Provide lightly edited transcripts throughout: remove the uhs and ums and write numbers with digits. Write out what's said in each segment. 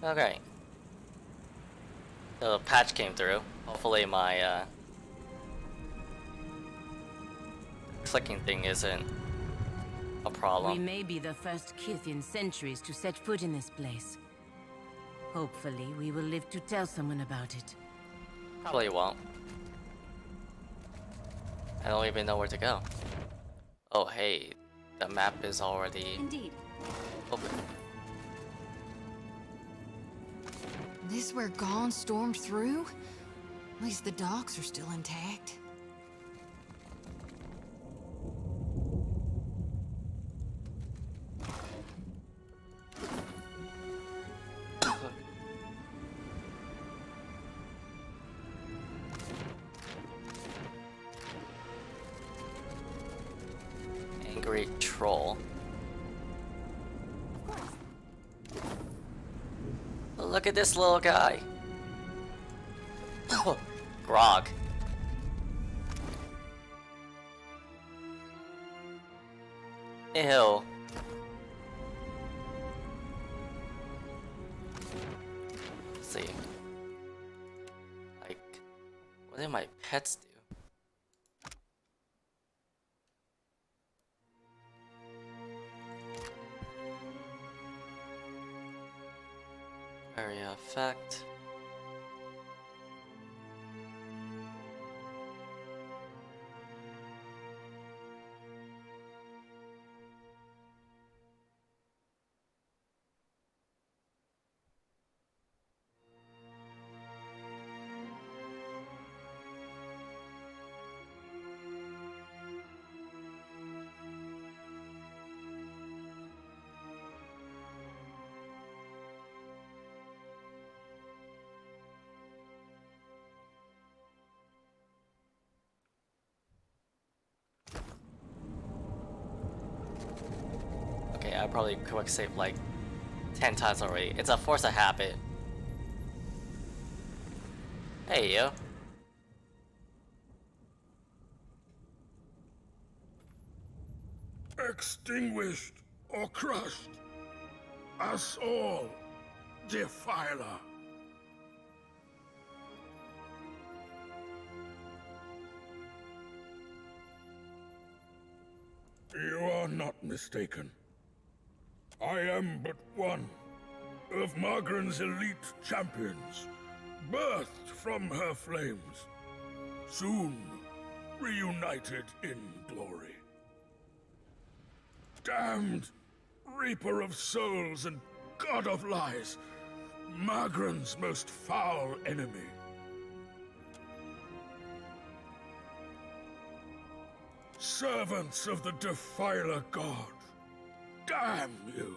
Okay. The patch came through. Hopefully my clicking thing isn't a problem. We may be the first kith in centuries to set foot in this place. Hopefully, we will live to tell someone about it. Probably won't. I don't even know where to go. Oh hey, the map is already Indeed. open. This where Gaunt stormed through? At least the docks are still intact. Angry troll. Look at this little guy. Grog. Ew. Let's see. Like, what do my pets do? Area effect. Okay, I probably quick save like 10 times already. It's a force of habit. Hey, yo. Extinguished or crushed. Us all, Defiler. You are not mistaken. I am but one of Margaren's elite champions, birthed from her flames, soon reunited in glory. Damned Reaper of Souls and God of Lies, Margaren's most foul enemy. Servants of the Defiler God, damn you!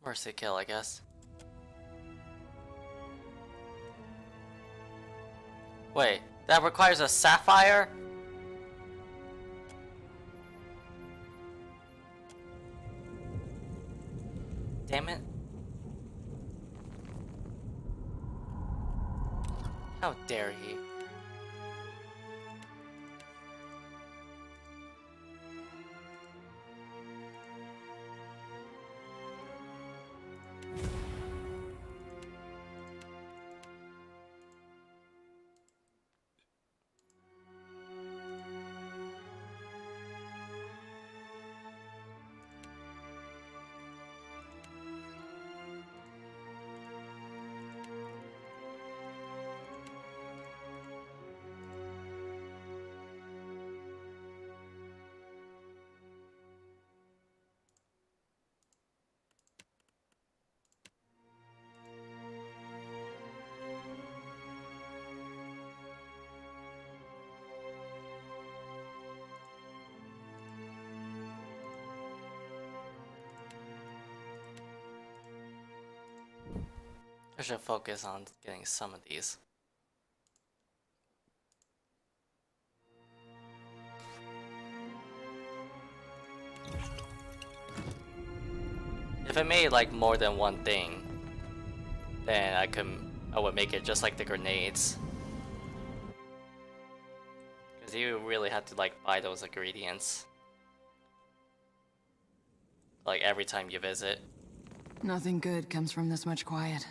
Mercy kill, I guess. Wait, that requires a sapphire? Damn it. How dare he? I should focus on getting some of these. If I made like more than one thing, then I would make it just like the grenades. Because you really have to like buy those ingredients. like every time you visit. Nothing good comes from this much quiet.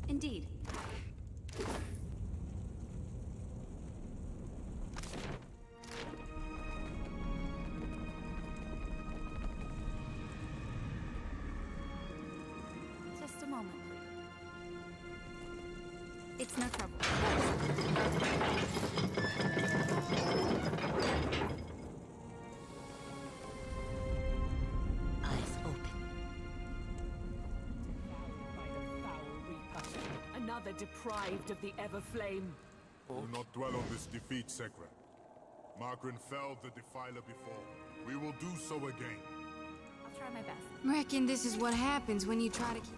Indeed. Just a moment, please. It's no trouble. Eyes open. By the foul reaper. Another deprived of the Everflame. Do not dwell on this defeat, Segra. Margaret felled the Defiler before. We will do so again. I'll try my best. Reckon this is what happens when you try to keep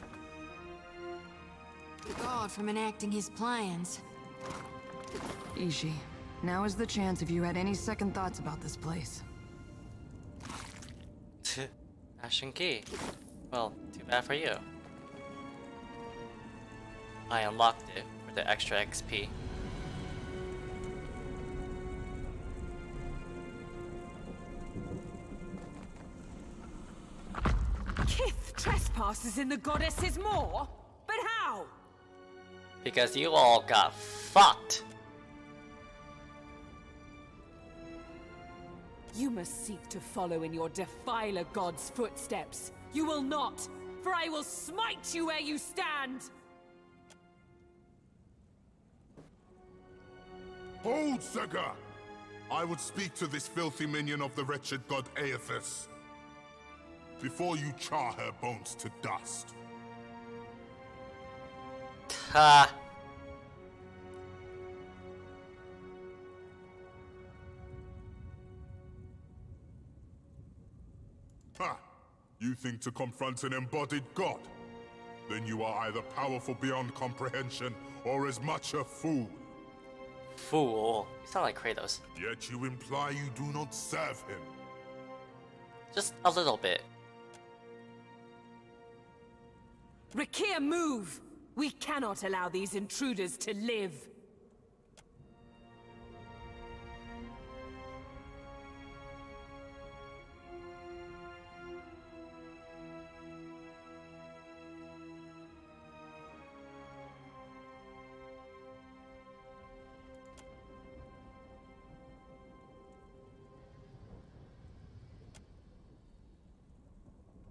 the god from enacting his plans. Ishi, now is the chance if you had any second thoughts about this place. Ashen Key. Well, too bad for you. I unlocked it for the extra XP. Kith trespasses in the goddess's maw? But how? Because you all got fucked. You must seek to follow in your Defiler god's footsteps. You will not, for I will smite you where you stand! Hold, Segra! I would speak to this filthy minion of the wretched god Eothas. Before you char her bones to dust. Ha! Ha! You think to confront an embodied god? Then you are either powerful beyond comprehension, or as much a fool. Fool. You sound like Kratos. Yet you imply you do not serve him. Just a little bit. Rakir, move! We cannot allow these intruders to live.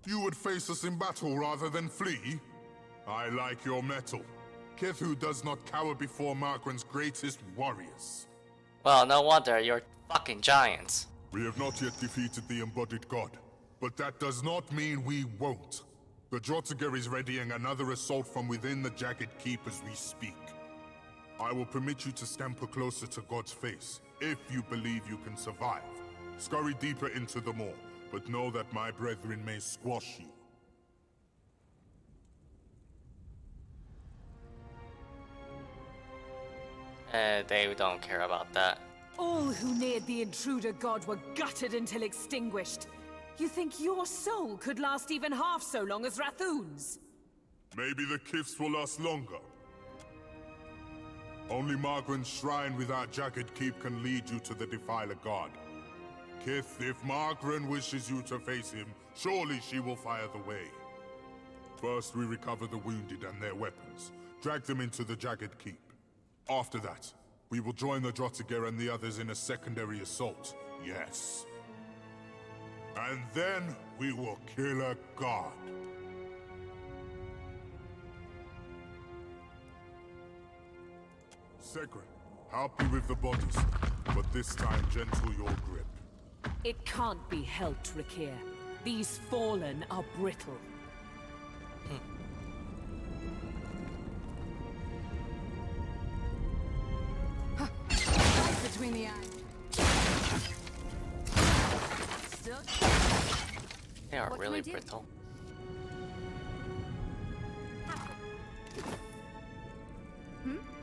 You would face us in battle rather than flee? I like your mettle. Kethu does not cower before Margren's greatest warriors. Well, no wonder you're fucking giants. We have not yet defeated the embodied god, but that does not mean we won't. The Drotiger is readying another assault from within the Jagged Keep as we speak. I will permit you to scamper closer to God's face, if you believe you can survive. Scurry deeper into the maw, but know that my brethren may squash you. They don't care about that. All who neared the intruder god were gutted until extinguished. You think your soul could last even half so long as Rathoon's? Maybe the Kifs will last longer. Only Margren's shrine with our Jagged Keep can lead you to the Defiler god. Kith, if Margren wishes you to face him, surely she will fire the way. First, we recover the wounded and their weapons. Drag them into the Jagged Keep. After that, we will join the Drotiger and the others in a secondary assault. Yes. And then, we will kill a god. Segra, help me with the bodies, but this time gentle your grip. It can't be helped, Rakir. These fallen are brittle. Right between the eyes. Still? They are What can really I do? brittle.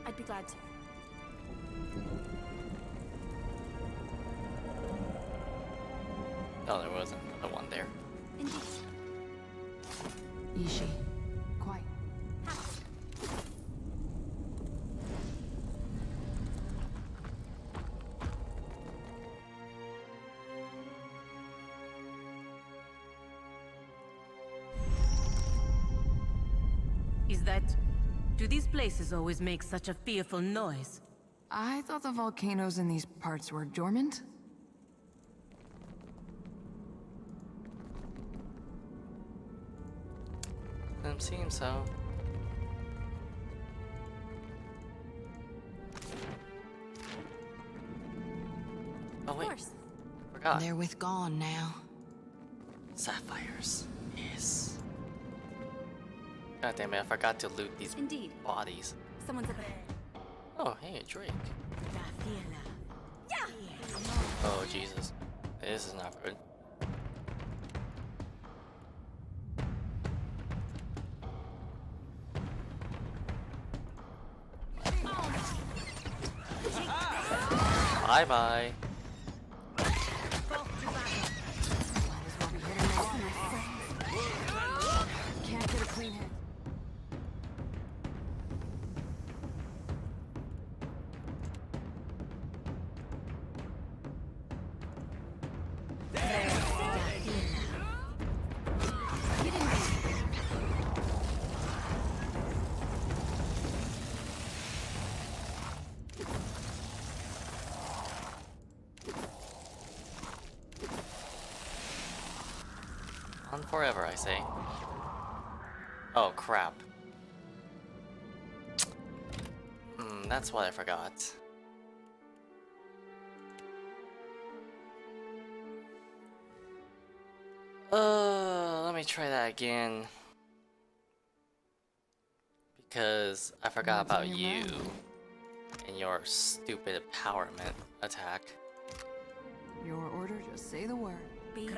I'd be glad to. No, there wasn't another one there. Indeed. Ishi, quiet. Is that... Do these places always make such a fearful noise? I thought the volcanoes in these parts were dormant. Doesn't seem so. Oh wait, forgot. They're with gone now. Sapphires. Yes. God damn it, I forgot to loot these Indeed. bodies. Someone's up ahead. Oh, hey, a Drake. Yeah! Oh, Jesus. This is not good. Bye-bye. Can't get a clean hit. On forever, I say. Oh, crap. That's what I forgot. Let me try that again. Because I forgot about you and your stupid empowerment attack. Your order, just say the word. Be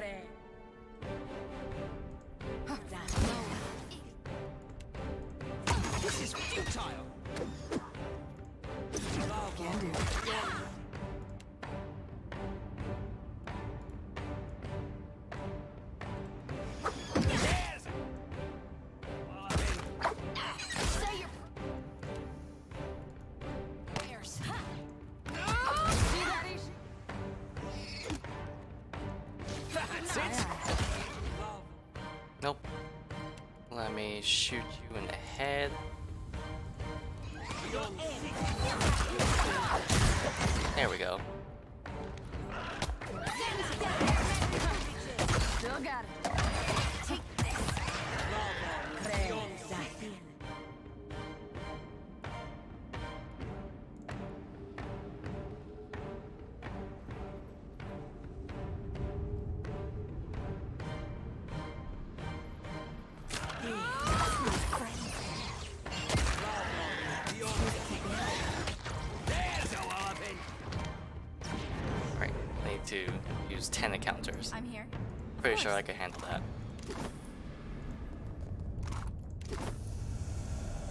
This is futile. Can do. Say your prayers. See that, Ishi? That's it. Nope. Let me shoot you in the head. There we go. Still got it. Right, I need to use 10 encounters. I'm here. Pretty sure I can handle that.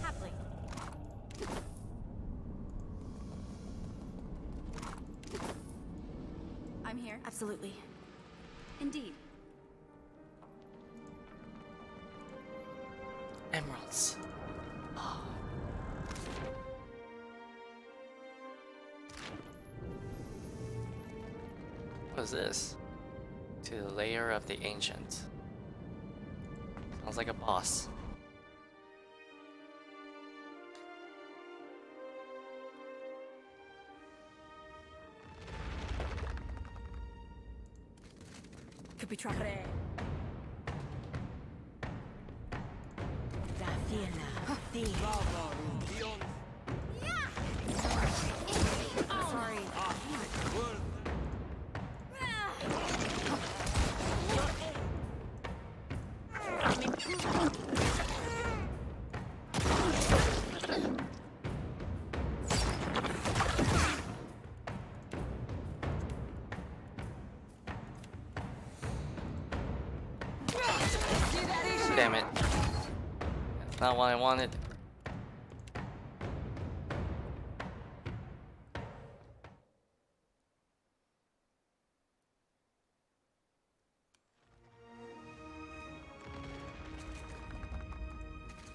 Happily. I'm here. Absolutely. Indeed. Emeralds. What is this? To the lair of the ancient. Sounds like a boss. Could be trouble. Sorry. Damn it. That's not what I wanted.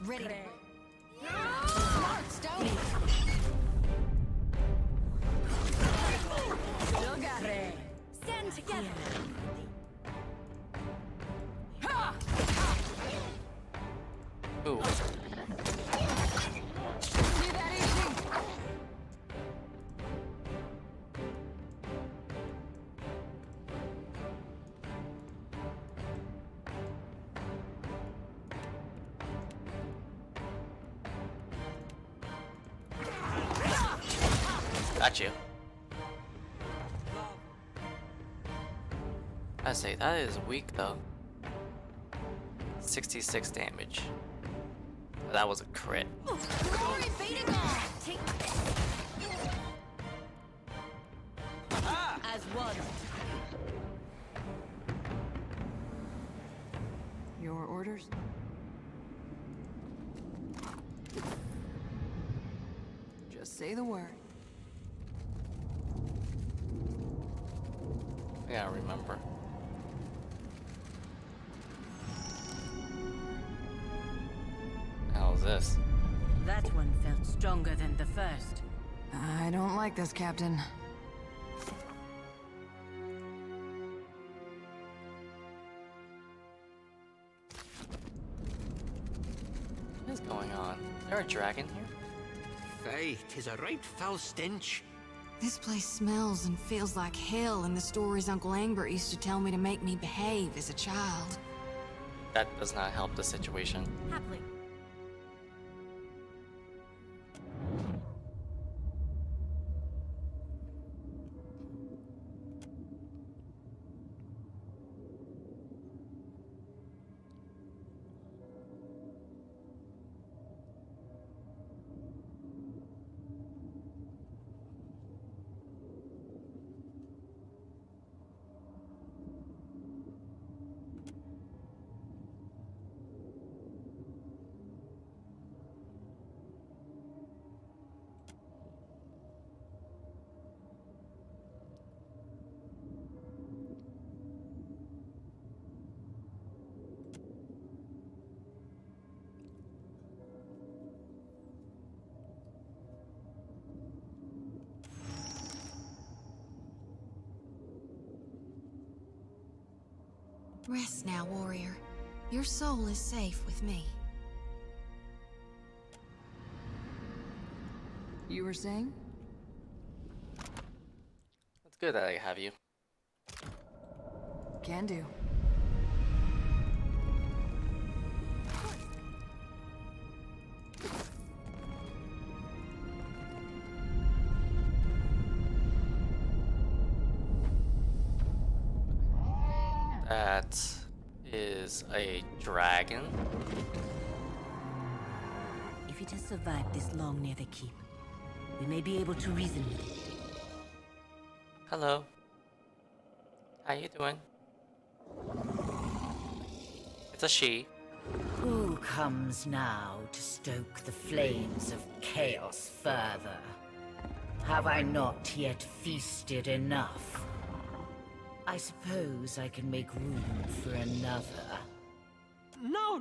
Ready. Still got it. Stand together. Ooh. Got you. I say, that is weak though. 66 damage. That was a crit. Glory be to God! Take this! As one. Your orders? Just say the word. I gotta remember. How's this? That one felt stronger than the first. I don't like this, Captain. What is going on? Is there a dragon here? Faye, 'tis a right foul stench. This place smells and feels like hell, and the stories Uncle Angbert used to tell me to make me behave as a child. That does not help the situation. Happily. Rest now, warrior. Your soul is safe with me. You were saying? It's good that I have you. Can do. That is a dragon. If it has survived this long near the keep, we may be able to reason with it. Hello. How you doing? It's a she. Who comes now to stoke the flames of chaos further? Have I not yet feasted enough? I suppose I can make room for another. No.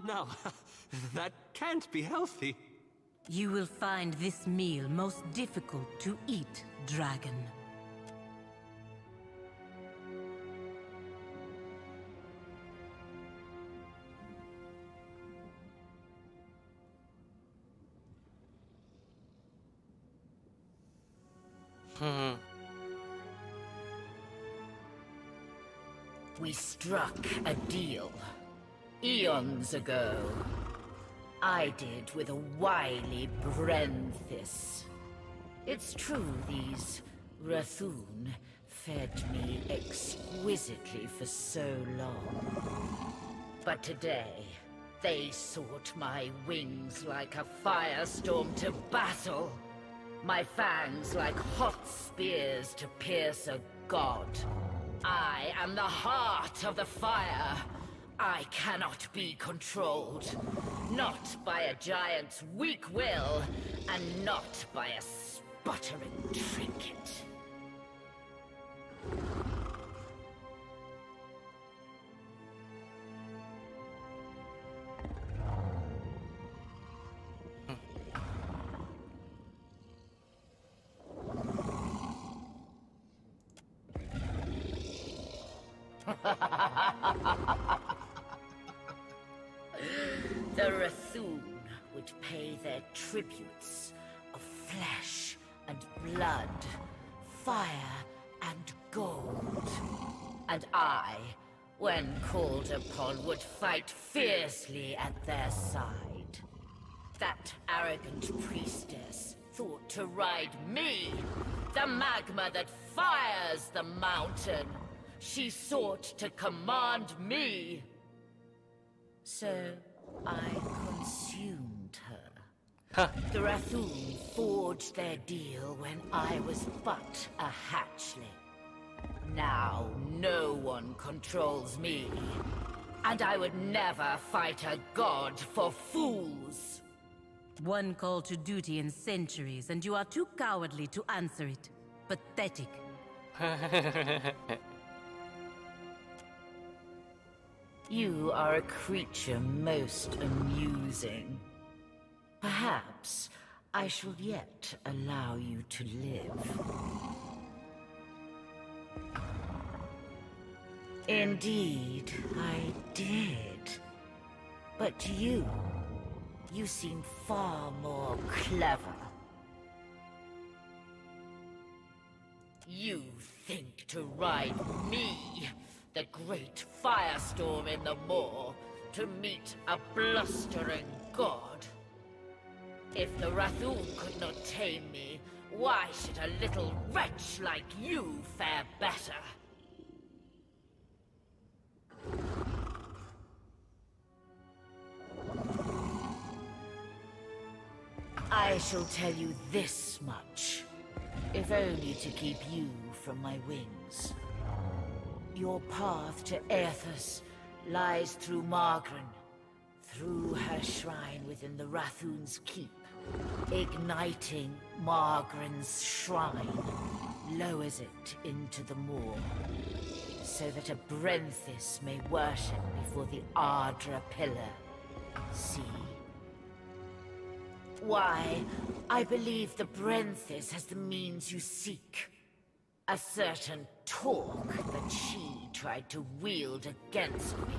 That can't be healthy. You will find this meal most difficult to eat, dragon. We struck a deal. Eons ago. I did with a wily Brenthis. It's true these Rathun fed me exquisitely for so long. But today, they sought my wings like a firestorm to battle. My fangs like hot spears to pierce a god. I am the heart of the fire. I cannot be controlled. Not by a giant's weak will, and not by a sputtering trinket. The Rathun would pay their tributes of flesh and blood, fire and gold. And I, when called upon, would fight fiercely at their side. That arrogant priestess thought to ride me, the magma that fires the mountain. She sought to command me. So I consumed her. The Rathoon forged their deal when I was but a hatchling. Now no one controls me. And I would never fight a god for fools. One call to duty in centuries, and you are too cowardly to answer it. Pathetic. You are a creature most amusing. Perhaps I shall yet allow you to live. Indeed, I did. But you seem far more clever. You think to ride me, the great firestorm in the moor, to meet a blustering god. If the Rathoon could not tame me, why should a little wretch like you fare better? I shall tell you this much, if only to keep you from my wings. Your path to Eothas lies through Margren, through her shrine within the Rathoon's keep. Igniting Margren's shrine lowers it into the moor, so that a Brenthis may worship before the Ardra pillar. See? Why, I believe the Brenthis has the means you seek. A certain torque that she tried to wield against me.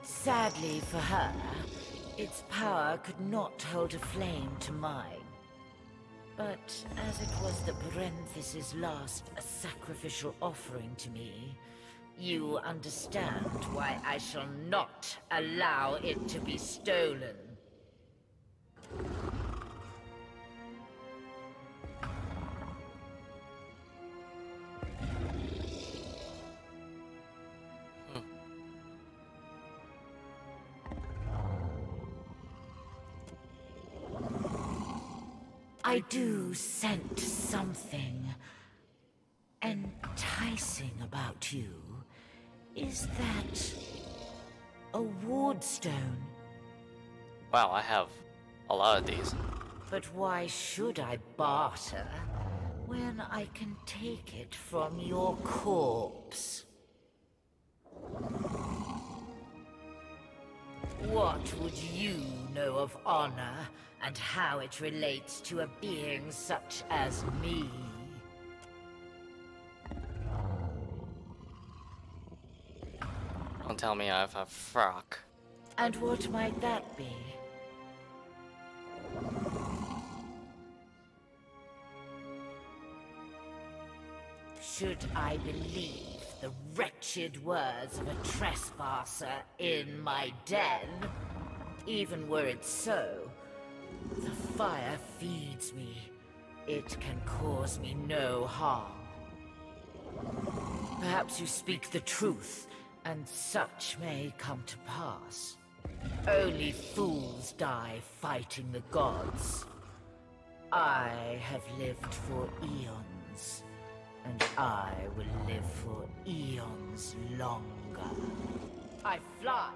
Sadly for her, its power could not hold a flame to mine. But as it was the Brenthis' last sacrificial offering to me, you understand why I shall not allow it to be stolen. I do scent something enticing about you. Is that a wardstone? Wow, I have a lot of these. But why should I barter when I can take it from your corpse? What would you know of honor and how it relates to a being such as me? Don't tell me I have a frock. And what might that be? Should I believe the wretched words of a trespasser in my den? Even were it so, the fire feeds me. It can cause me no harm. Perhaps you speak the truth, and such may come to pass. Only fools die fighting the gods. I have lived for eons, and I will live for eons longer. I fly.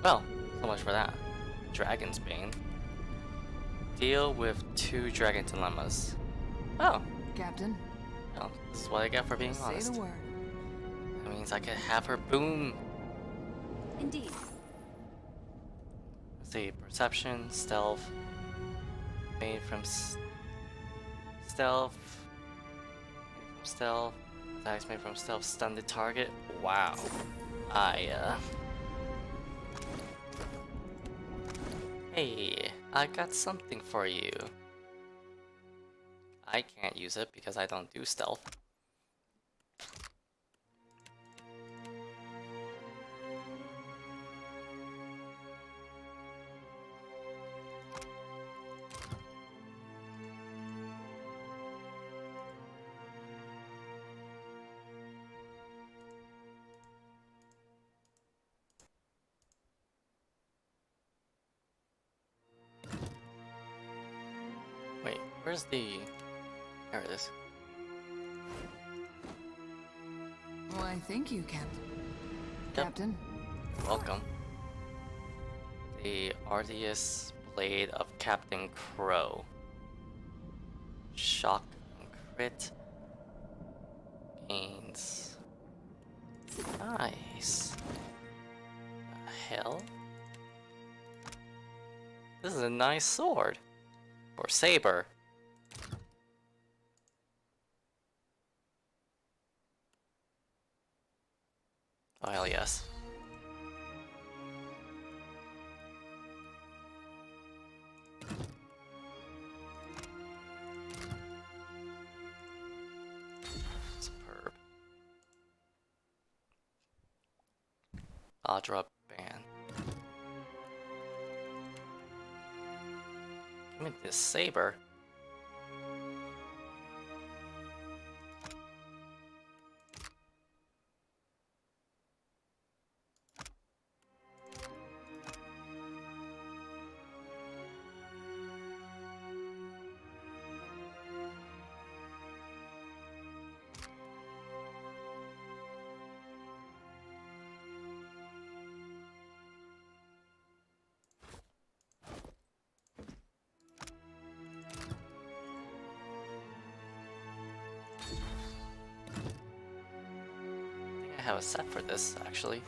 Well, so much for that. Dragon's Bane. Deal with 2 dragon dilemmas. Oh. Captain, Well, this is what I get for being honest. say the word. That means I could have her boom. Indeed. Let's see, perception, stealth. Made from stealth. Made from stealth. Attacks made from stealth. Stun the target. Wow. Hey, I got something for you. I can't use it because I don't do stealth. Where's the... There it is. Why, thank you, Captain. Yep. Captain. Welcome. The arduous blade of Captain Crow. Shock and crit. Gains. Nice. The hell? This is a nice sword. Or saber. Oh hell yes. Superb. Audra band. Give me this saber. I have a set for this, actually.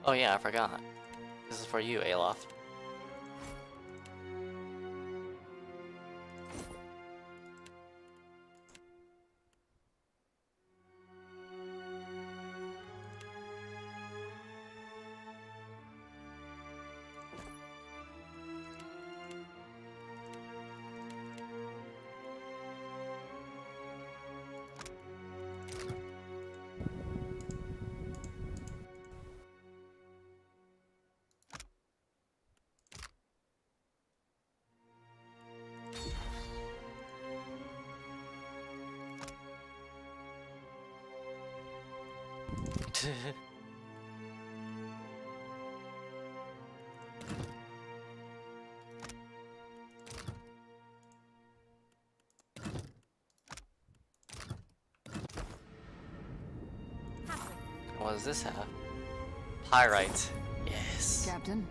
Oh yeah, I forgot. This is for you, Eothas. What does this have? Pyrite. Yes. Captain.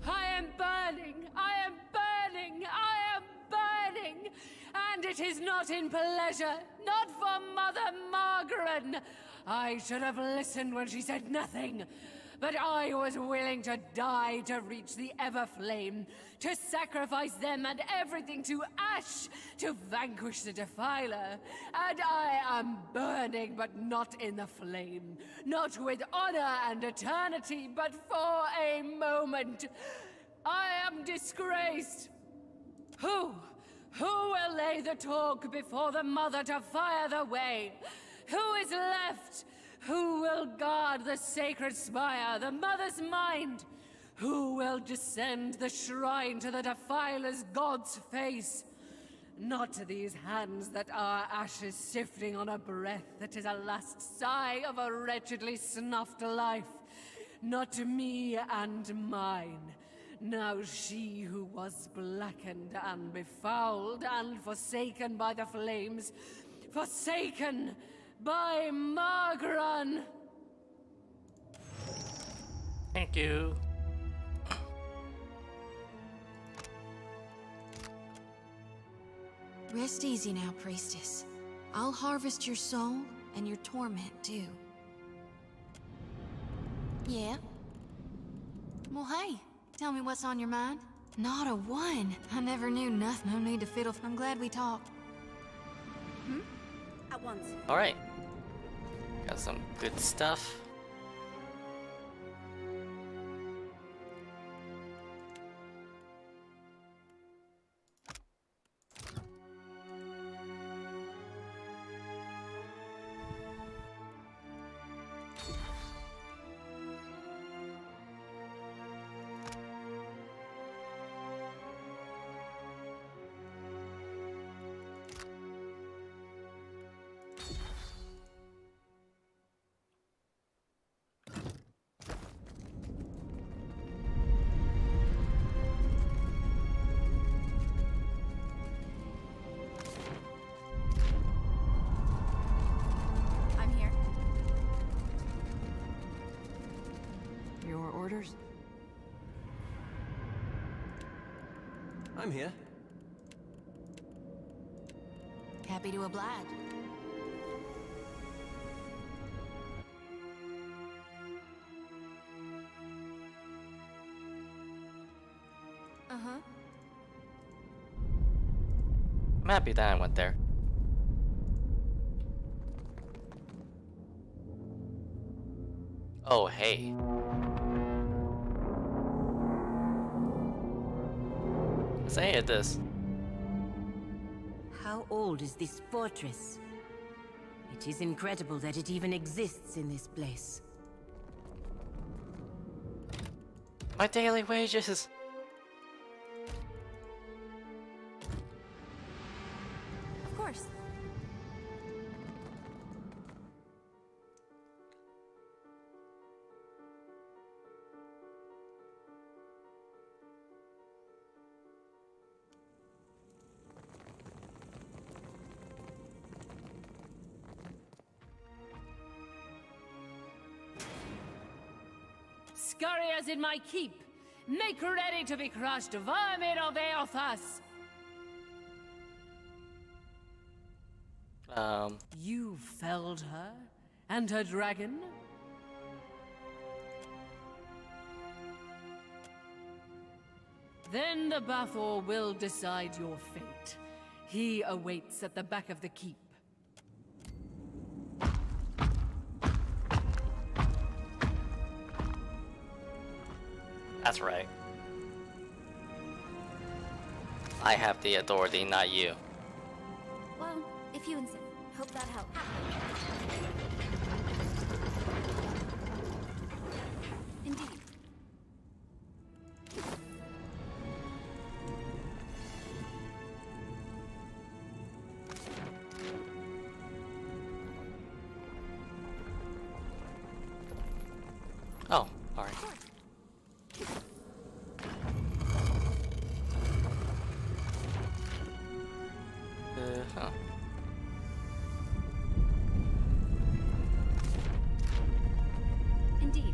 I am burning! I am burning! I am burning! And it is not in pleasure, not for Mother Margaret. I should have listened when she said nothing. But I was willing to die to reach the Everflame, to sacrifice them and everything to ash, to vanquish the Defiler. And I am burning, but not in the flame. Not with honor and eternity, but for a moment. I am disgraced. Who will lay the talk before the Mother to fire the way? Who is left? Who will guard the sacred spire, the Mother's mind? Who will descend the shrine to the Defiler's God's face? Not to these hands that are ashes sifting on a breath that is a last sigh of a wretchedly snuffed life. Not to me and mine. Now she who was blackened and befouled and forsaken by the flames, forsaken by Margaret. Thank you. Rest easy now, priestess. I'll harvest your soul and your torment too. Yeah? Well, hey, tell me what's on your mind. Not a one. I never knew nothing. No need to fiddle. I'm glad we talked. At once. Alright. Got some good stuff. Your orders? I'm here. Happy to oblige. Uh-huh. I'm happy that I went there. Oh, hey. Let's say this. How old is this fortress? It is incredible that it even exists in this place. My daily wages. Of course. Scurriers in my keep, make ready to be crushed, vermin of Eothas! You felled her? And her dragon? Then the Bathor will decide your fate. He awaits at the back of the keep. That's right. I have the authority, not you. Well, if you insist. Hope that helps. Indeed. Oh, alright. Huh. Indeed.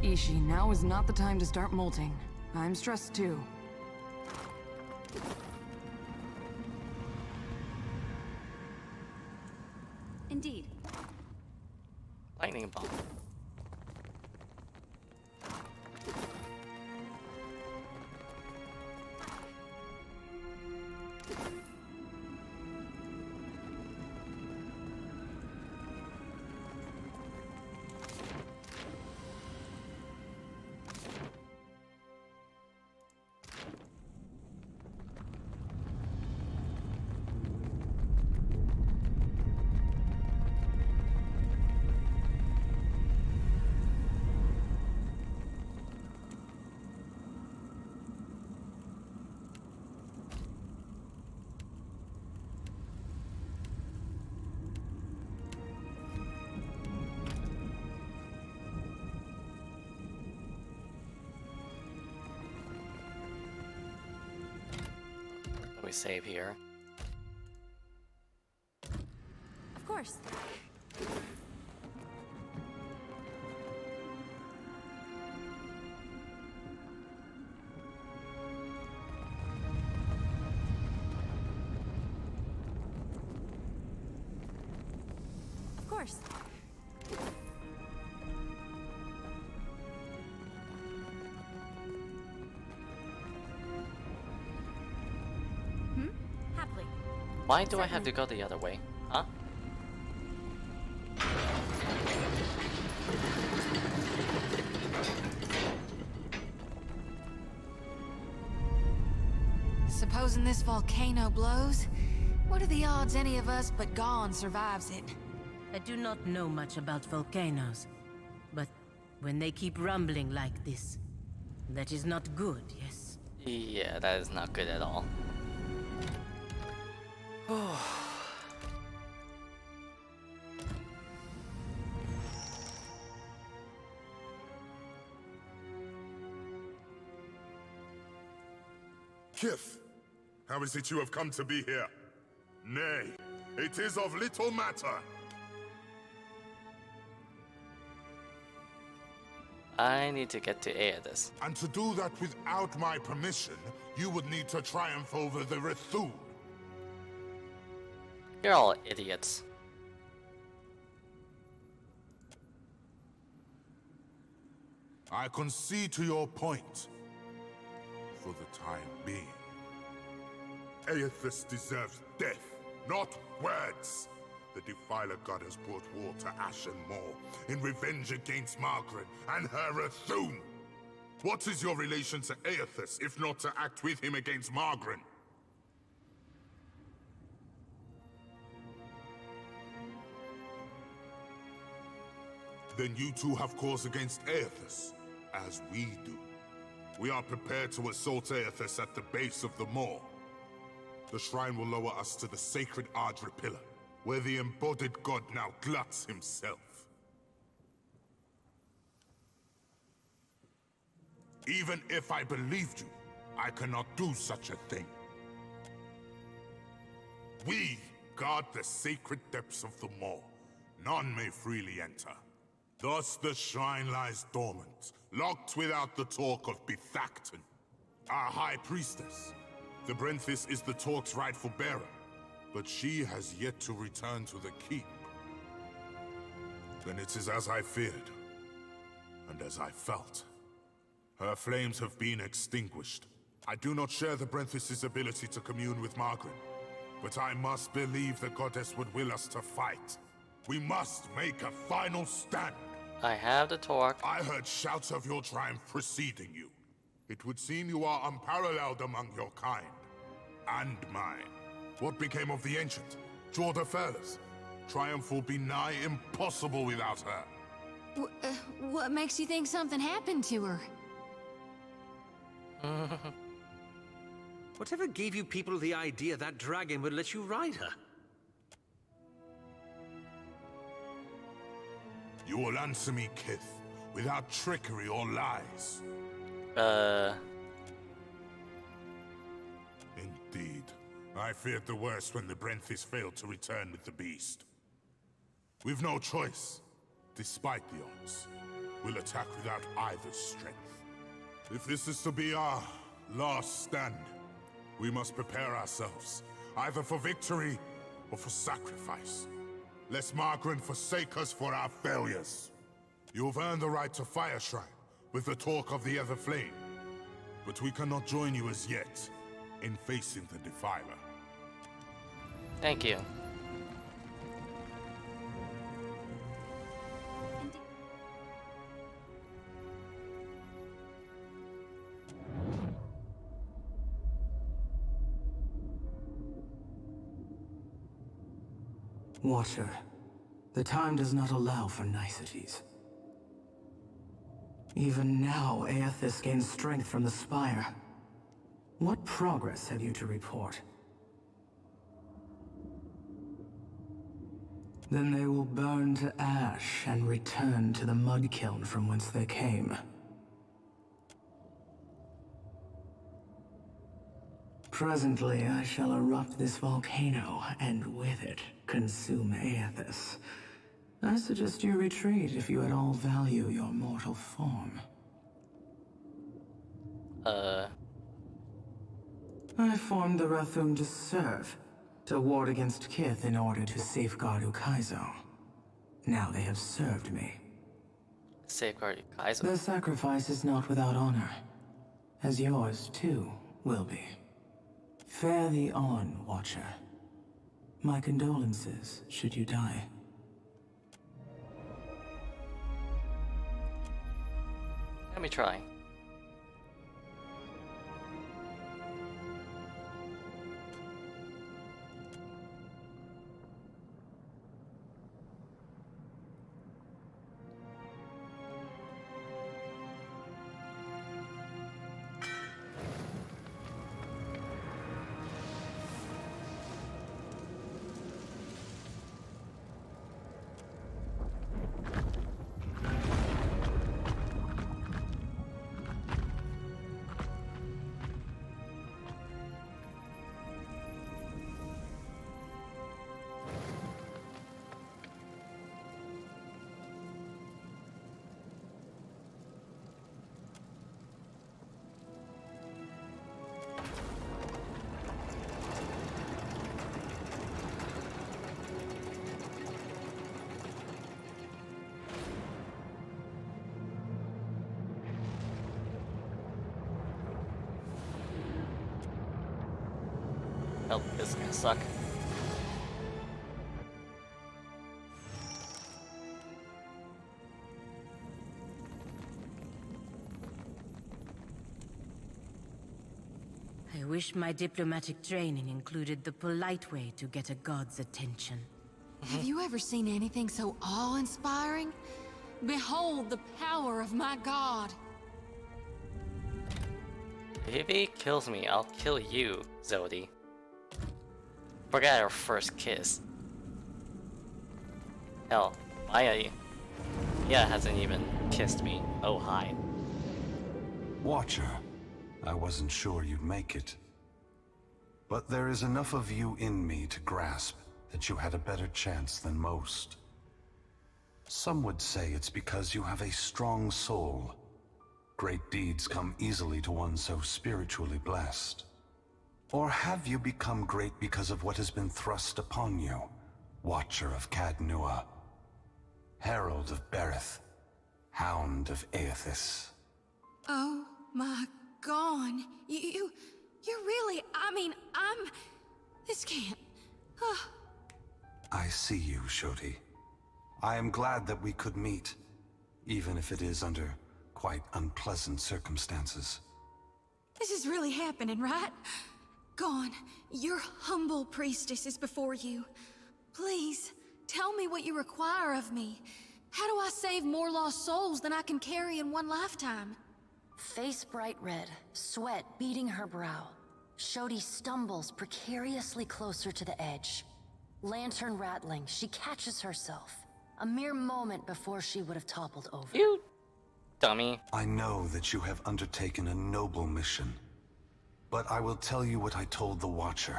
Ishi, now is not the time to start molting. I'm stressed too. Indeed. Lightning bomb. We save here. Of course. Of course. Happily. Why do I have to go the other way? Huh? Supposing this volcano blows, what are the odds any of us but Gone survives it? I do not know much about volcanoes, but when they keep rumbling like this, that is not good, yes? Yeah, that is not good at all. Kith, how is it you have come to be here? Nay, it is of little matter. I need to get to Eothas. And to do that without my permission, you would need to triumph over the Rethul. You're all idiots. I concede to your point. For the time being. Eothas deserves death, not words. The Defiler God has brought war to Ashen Moor in revenge against Margaret and her Rethul. What is your relation to Eothas, if not to act with him against Margaret? Then you two have cause against Eothas, as we do. We are prepared to assault Eothas at the base of the moor. The shrine will lower us to the sacred Ardra Pillar, where the embodied god now gluts himself. Even if I believed you, I cannot do such a thing. We guard the sacred depths of the moor. None may freely enter. Thus the shrine lies dormant, locked without the talk of Bethacton, our high priestess. The Brenthis is the talk's rightful bearer, but she has yet to return to the keep. Then it is as I feared, and as I felt. Her flames have been extinguished. I do not share the Brenthis' ability to commune with Margaret, but I must believe the goddess would will us to fight. We must make a final stand. I have the torque. I heard shouts of your triumph preceding you. It would seem you are unparalleled among your kind. And mine. What became of the Ancient? Jadaferlas? Triumph will be nigh impossible without her. What makes you think something happened to her? Whatever gave you people the idea that dragon would let you ride her? You will answer me, Kith, without trickery or lies. Indeed. I feared the worst when the Brenthis failed to return with the beast. We've no choice. Despite the odds, we'll attack without either's strength. If this is to be our last stand, we must prepare ourselves, either for victory or for sacrifice. Lest Margaret forsake us for our failures. You've earned the right to Fire Shrine, with the talk of the Ever Flame. But we cannot join you as yet, in facing the Defiler. Thank you. Watcher, the time does not allow for niceties. Even now, Eothas gains strength from the spire. What progress have you to report? Then they will burn to ash and return to the mud kiln from whence they came. Presently, I shall erupt this volcano, and with it, consume Eothas. I suggest you retreat if you at all value your mortal form. I formed the Rathun to serve, to ward against Kith in order to safeguard Ukaizo. Now they have served me. Safeguard Ukaizo. Their sacrifice is not without honor, as yours, too, will be. Fare thee on, Watcher. My condolences, should you die. Let me try. Oh, this is gonna suck. I wish my diplomatic training included the polite way to get a god's attention. Have you ever seen anything so awe-inspiring? Behold the power of my god! If he kills me, I'll kill you, Zodi. Forget our first kiss. Hell, Maia hasn't even kissed me. Oh, hi. Watcher, I wasn't sure you'd make it. But there is enough of you in me to grasp that you had a better chance than most. Some would say it's because you have a strong soul. Great deeds come easily to one so spiritually blessed. Or have you become great because of what has been thrust upon you? Watcher of Cadnua, Herald of Berith, Hound of Eothas. Oh my god. You're really, this can't... I see you, Shodi. I am glad that we could meet, even if it is under quite unpleasant circumstances. This is really happening, right? Gon, your humble priestess is before you. Please, tell me what you require of me. How do I save more lost souls than I can carry in one lifetime? Face bright red, sweat beading her brow. Shodi stumbles precariously closer to the edge. Lantern rattling, she catches herself. A mere moment before she would have toppled over. You dummy. I know that you have undertaken a noble mission. But I will tell you what I told the Watcher.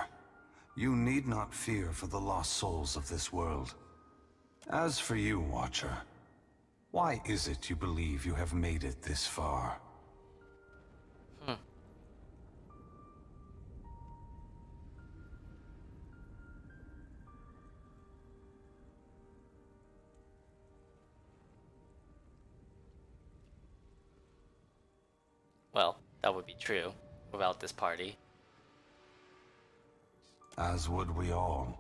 You need not fear for the lost souls of this world. As for you, Watcher, why is it you believe you have made it this far? Well, that would be true without this party. As would we all.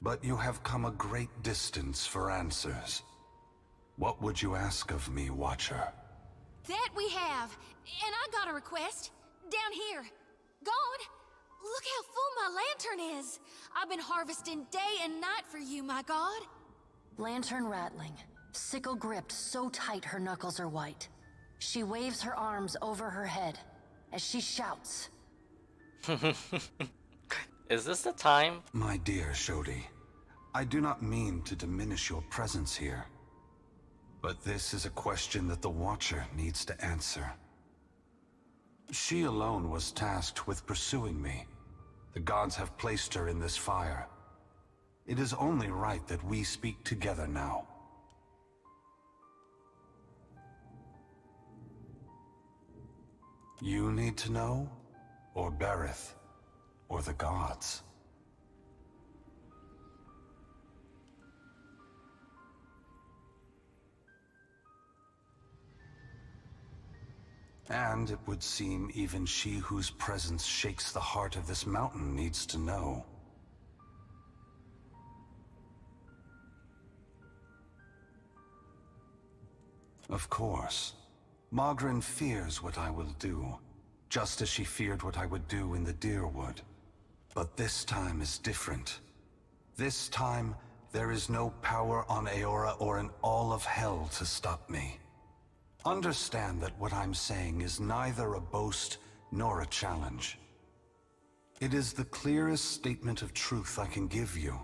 But you have come a great distance for answers. What would you ask of me, Watcher? That we have. And I got a request. Down here. God, look how full my lantern is. I've been harvesting day and night for you, my god. Lantern rattling, sickle gripped so tight her knuckles are white. She waves her arms over her head as she shouts. Is this the time? My dear Shodi, I do not mean to diminish your presence here. But this is a question that the Watcher needs to answer. She alone was tasked with pursuing me. The gods have placed her in this fire. It is only right that we speak together now. You need to know? Or Berith? Or the gods? And it would seem even she whose presence shakes the heart of this mountain needs to know. Of course. Magrin fears what I will do, just as she feared what I would do in the Deerwood. But this time is different. This time, there is no power on Eora or in all of hell to stop me. Understand that what I'm saying is neither a boast nor a challenge. It is the clearest statement of truth I can give you,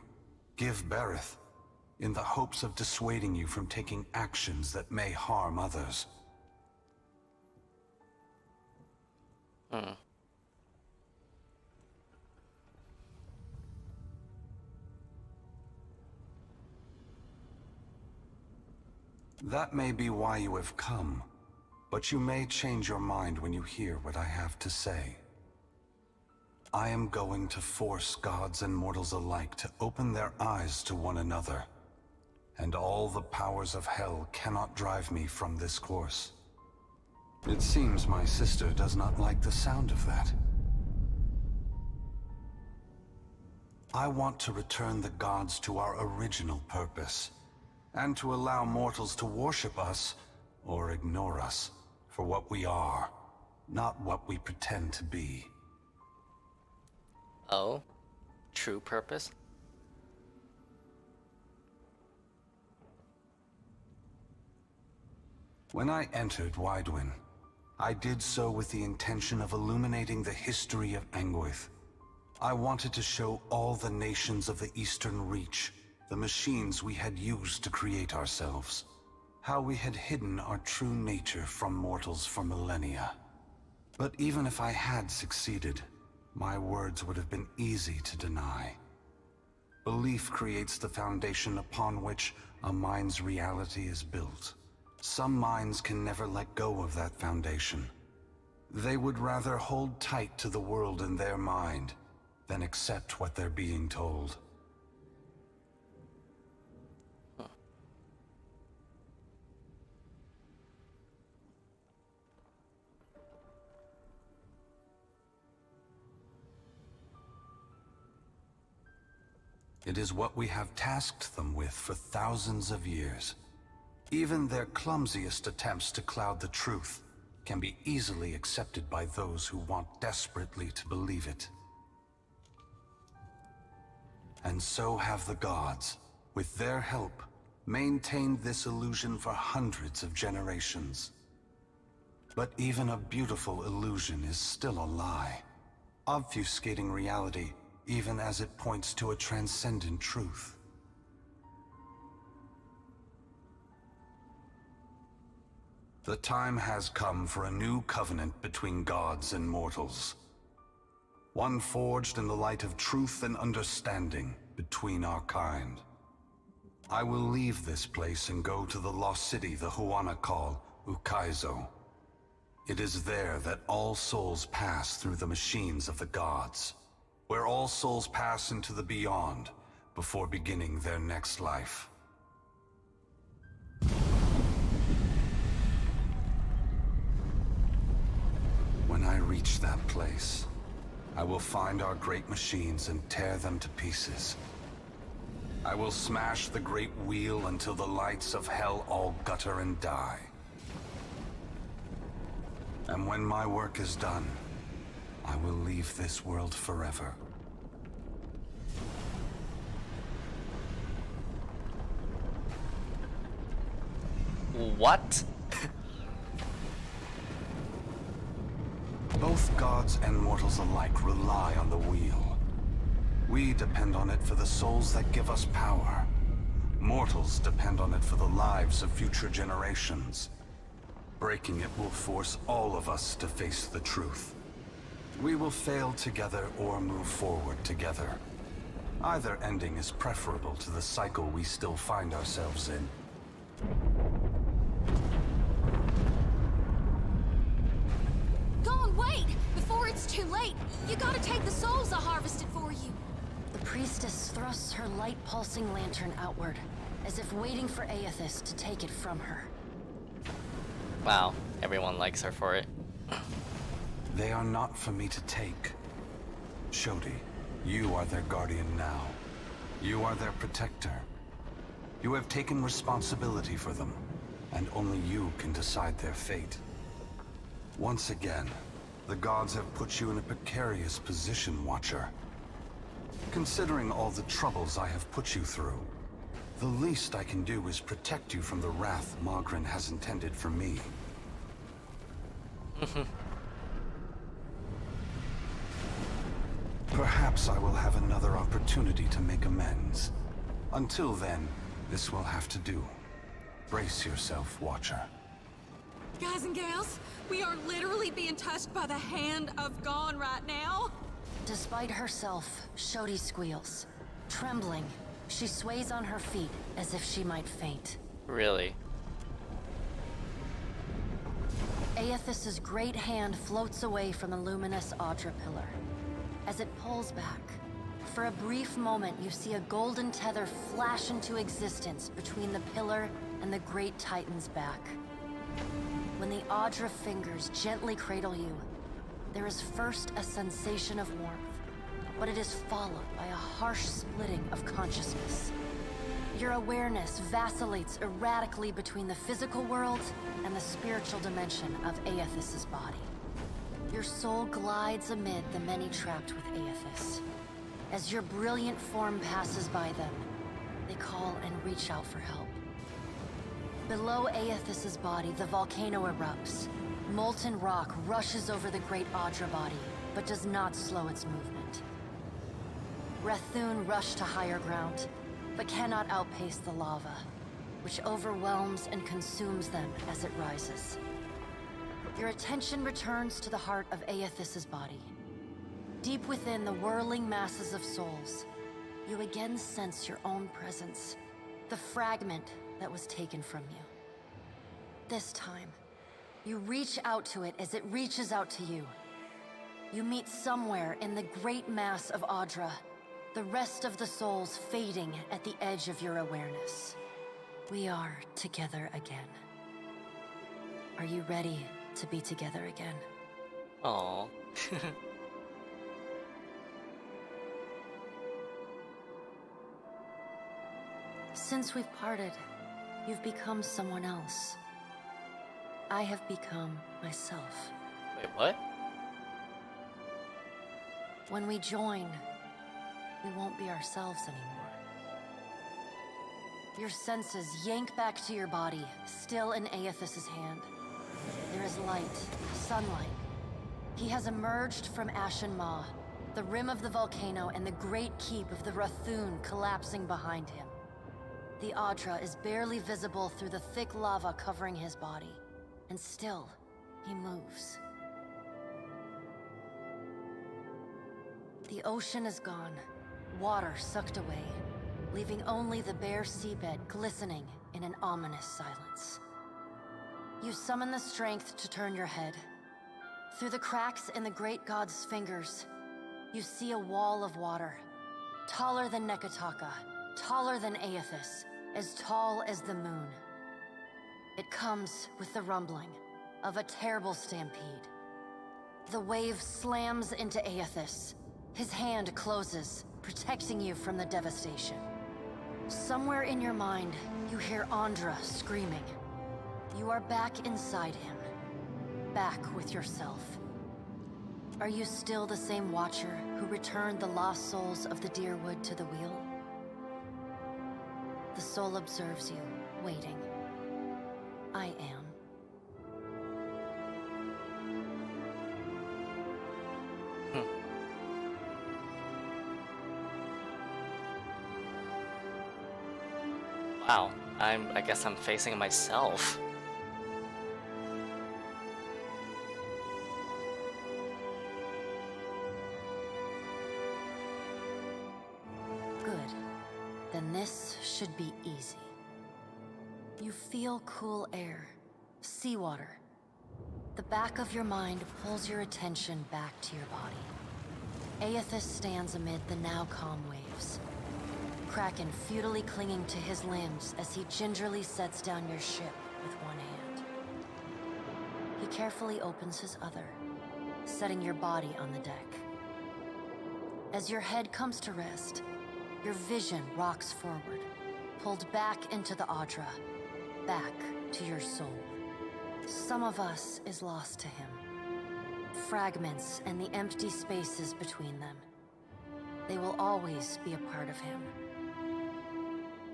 give Berith, in the hopes of dissuading you from taking actions that may harm others. That may be why you have come, but you may change your mind when you hear what I have to say. I am going to force gods and mortals alike to open their eyes to one another, and all the powers of hell cannot drive me from this course. It seems my sister does not like the sound of that. I want to return the gods to our original purpose, and to allow mortals to worship us, or ignore us, for what we are, not what we pretend to be. Oh? True purpose? When I entered Widewin, I did so with the intention of illuminating the history of Anguith. I wanted to show all the nations of the Eastern Reach the machines we had used to create ourselves, how we had hidden our true nature from mortals for millennia. But even if I had succeeded, my words would have been easy to deny. Belief creates the foundation upon which a mind's reality is built. Some minds can never let go of that foundation. They would rather hold tight to the world in their mind than accept what they're being told. It is what we have tasked them with for thousands of years. Even their clumsiest attempts to cloud the truth can be easily accepted by those who want desperately to believe it. And so have the gods, with their help, maintained this illusion for hundreds of generations. But even a beautiful illusion is still a lie, obfuscating reality even as it points to a transcendent truth. The time has come for a new covenant between gods and mortals. One forged in the light of truth and understanding between our kind. I will leave this place and go to the lost city the Huana call Ukaizo. It is there that all souls pass through the machines of the gods, where all souls pass into the beyond before beginning their next life. When I reach that place, I will find our great machines and tear them to pieces. I will smash the great wheel until the lights of hell all gutter and die. And when my work is done, I will leave this world forever. What? Both gods and mortals alike rely on the wheel. We depend on it for the souls that give us power. Mortals depend on it for the lives of future generations. Breaking it will force all of us to face the truth. We will fail together or move forward together. Either ending is preferable to the cycle we still find ourselves in. Gone, wait! Before it's too late, you gotta take the souls I harvested for you. The priestess thrusts her light-pulsing lantern outward, as if waiting for Eothas to take it from her. Wow, everyone likes her for it. They are not for me to take. Shodi, you are their guardian now. You are their protector. You have taken responsibility for them, and only you can decide their fate. Once again, the gods have put you in a precarious position, Watcher. Considering all the troubles I have put you through, the least I can do is protect you from the wrath Magrin has intended for me. Perhaps I will have another opportunity to make amends. Until then, this will have to do. Brace yourself, Watcher. Guys and gals, we are literally being touched by the hand of God right now. Despite herself, Shodi squeals. Trembling, she sways on her feet as if she might faint. Really? Eothas's great hand floats away from the luminous Audra pillar. As it pulls back, for a brief moment you see a golden tether flash into existence between the pillar and the great Titan's back. When the Audra fingers gently cradle you, there is first a sensation of warmth, but it is followed by a harsh splitting of consciousness. Your awareness vacillates erratically between the physical world and the spiritual dimension of Eothas' body. Your soul glides amid the many trapped with Eothas. As your brilliant form passes by them, they call and reach out for help. Below Eothas' body, the volcano erupts. Molten rock rushes over the great Audra body, but does not slow its movement. Rathun rush to higher ground, but cannot outpace the lava, which overwhelms and consumes them as it rises. Your attention returns to the heart of Eothas' body. Deep within the whirling masses of souls, you again sense your own presence, the fragment that was taken from you. This time, you reach out to it as it reaches out to you. You meet somewhere in the great mass of Audra, the rest of the souls fading at the edge of your awareness. We are together again. Are you ready to be together again? Aww. Since we've parted, you've become someone else. I have become myself. Wait, what? When we join, we won't be ourselves anymore. Your senses yank back to your body, still in Eothas' hand. There is light, sunlight. He has emerged from Ashen Maw, the rim of the volcano and the great keep of the Rathun collapsing behind him. The Audra is barely visible through the thick lava covering his body, and still, he moves. The ocean is gone, water sucked away, leaving only the bare seabed glistening in an ominous silence. You summon the strength to turn your head. Through the cracks in the great god's fingers, you see a wall of water, taller than Nekataka, taller than Eothas, as tall as the moon. It comes with the rumbling of a terrible stampede. The wave slams into Eothas. His hand closes, protecting you from the devastation. Somewhere in your mind, you hear Andra screaming. You are back inside him, back with yourself. Are you still the same Watcher who returned the lost souls of the Deerwood to the wheel? The soul observes you, waiting. I am. Wow, I guess I'm facing myself. Good. Then this should be easy. You feel cool air, seawater. The back of your mind pulls your attention back to your body. Eothas stands amid the now calm waves. Kraken futilely clinging to his limbs as he gingerly sets down your ship with one hand. He carefully opens his other, setting your body on the deck. As your head comes to rest, your vision rocks forward, pulled back into the Audra, back to your soul. Some of us is lost to him. Fragments and the empty spaces between them. They will always be a part of him.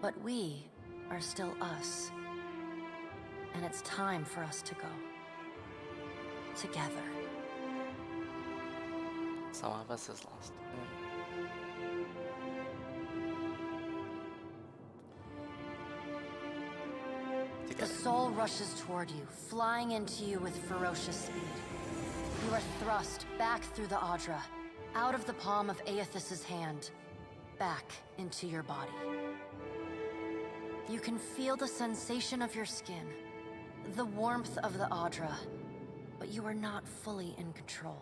But we are still us. And it's time for us to go. Together. Some of us is lost. The soul rushes toward you, flying into you with ferocious speed. You are thrust back through the Audra, out of the palm of Eothas' hand, back into your body. You can feel the sensation of your skin, the warmth of the Audra, but you are not fully in control.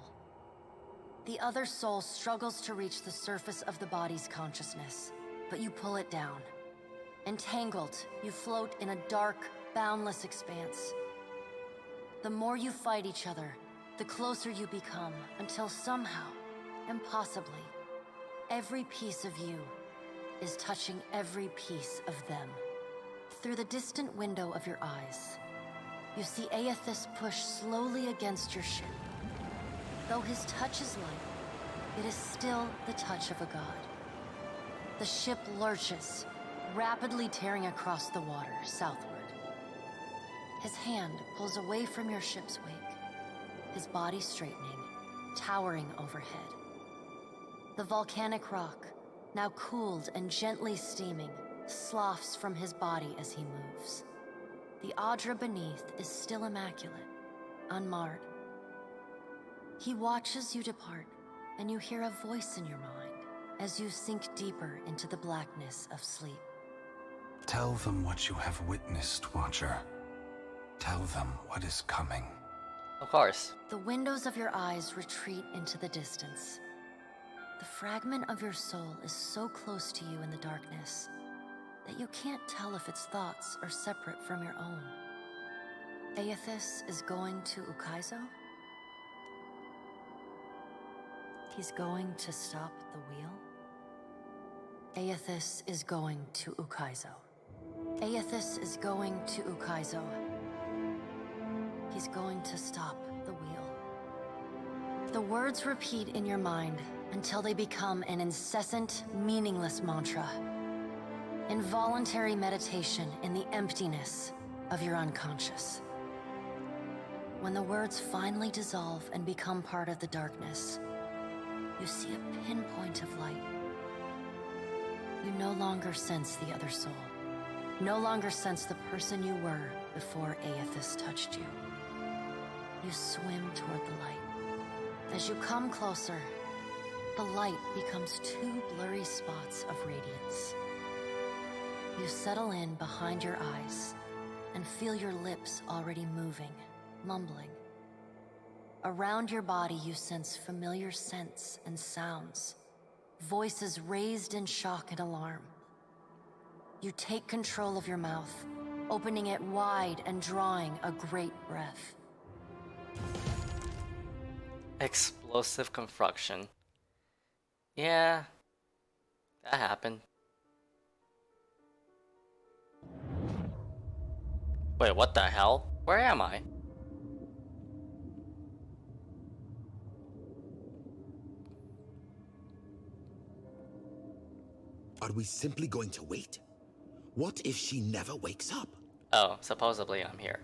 The other soul struggles to reach the surface of the body's consciousness, but you pull it down. Entangled, you float in a dark, boundless expanse. The more you fight each other, the closer you become, until somehow, impossibly, Every piece of you is touching every piece of them. Through the distant window of your eyes, you see Eothas push slowly against your ship. Though his touch is light, it is still the touch of a god. The ship lurches, rapidly tearing across the water southward. His hand pulls away from your ship's wake, his body straightening, towering overhead. The volcanic rock, now cooled and gently steaming, sloughs from his body as he moves. The Adra beneath is still immaculate, unmarred. He watches you depart, and you hear a voice in your mind as you sink deeper into the blackness of sleep. Tell them what you have witnessed, Watcher. Tell them what is coming. Of course. The windows of your eyes retreat into the distance. The fragment of your soul is so close to you in the darkness that you can't tell if its thoughts are separate from your own. Eothas is going to Ukaizo? He's going to stop the wheel? Eothas is going to Ukaizo. Eothas is going to Ukaizo. He's going to stop the wheel. The words repeat in your mind until they become an incessant, meaningless mantra. Involuntary meditation in the emptiness of your unconscious. When the words finally dissolve and become part of the darkness, you see a pinpoint of light. You no longer sense the other soul. No longer sense the person you were before Eothas touched you. You swim toward the light. As you come closer, the light becomes two blurry spots of radiance. You settle in behind your eyes and feel your lips already moving, mumbling. Around your body you sense familiar scents and sounds, voices raised in shock and alarm. You take control of your mouth, opening it wide and drawing a great breath. Explosive construction. Yeah, that happened. Wait, what the hell? Where am I? Are we simply going to wait? What if she never wakes up? Oh, supposedly I'm here.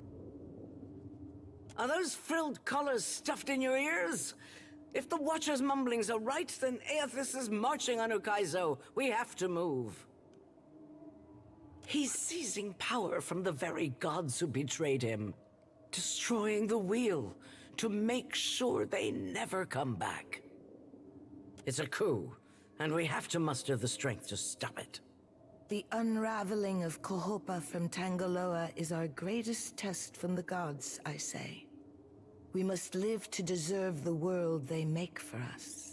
Are those frilled collars stuffed in your ears? If the Watcher's mumblings are right, then Eothas is marching on Ukaizo. We have to move. He's seizing power from the very gods who betrayed him, destroying the wheel to make sure they never come back. It's a coup, and we have to muster the strength to stop it. The unraveling of Kohopa from Tangaloa is our greatest test from the gods, I say. We must live to deserve the world they make for us.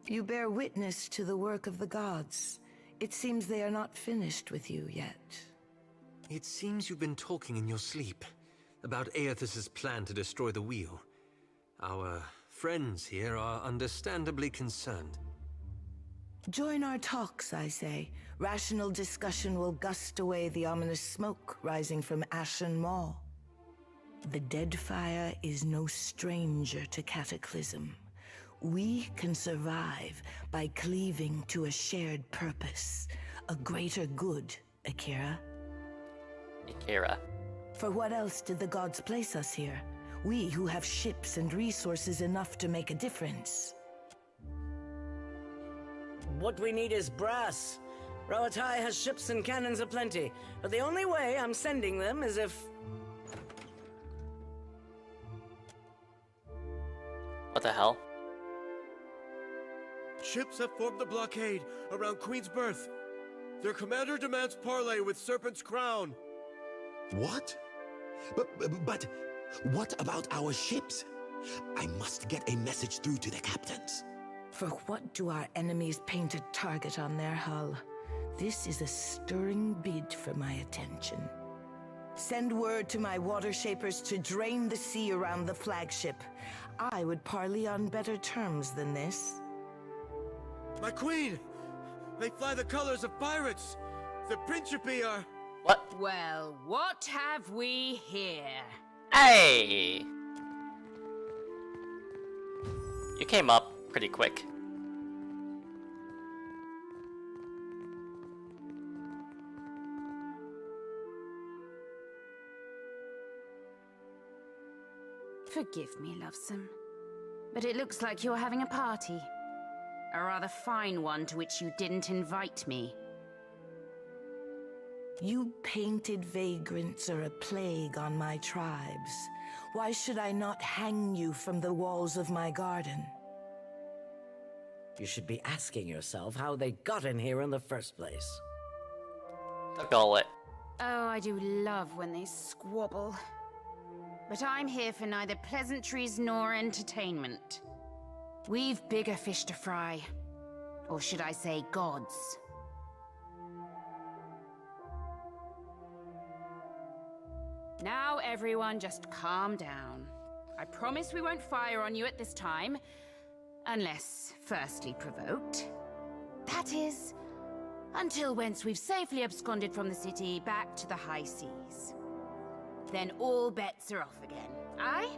You bear witness to the work of the gods. It seems they are not finished with you yet. It seems you've been talking in your sleep about Eothas' plan to destroy the wheel. Our friends here are understandably concerned. Join our talks, I say. Rational discussion will gust away the ominous smoke rising from Ashen Maw. The Deadfire is no stranger to cataclysm. We can survive by cleaving to a shared purpose, a greater good, Akira. Akira. For what else did the gods place us here? We who have ships and resources enough to make a difference. What we need is brass. Rawatai has ships and cannons aplenty, but the only way I'm sending them is if... What the hell? Ships have formed the blockade around Queen's Berth. Their commander demands parley with Serpent's Crown. What? But what about our ships? I must get a message through to the captains. For what do our enemies paint a target on their hull? This is a stirring bid for my attention. Send word to my water shapers to drain the sea around the flagship. I would parley on better terms than this. My queen! They fly the colors of pirates! The Principe are... What? Well, what have we here? Hey! You came up pretty quick. Forgive me, lovesome, but it looks like you're having a party. A rather fine one to which you didn't invite me. You painted vagrants are a plague on my tribes. Why should I not hang you from the walls of my garden? You should be asking yourself how they got in here in the first place. The gullet. Oh, I do love when they squabble. But I'm here for neither pleasantries nor entertainment. We've bigger fish to fry. Or should I say gods? Now everyone just calm down. I promise we won't fire on you at this time. Unless firstly provoked. That is, until once we've safely absconded from the city back to the high seas. Then all bets are off again, aye?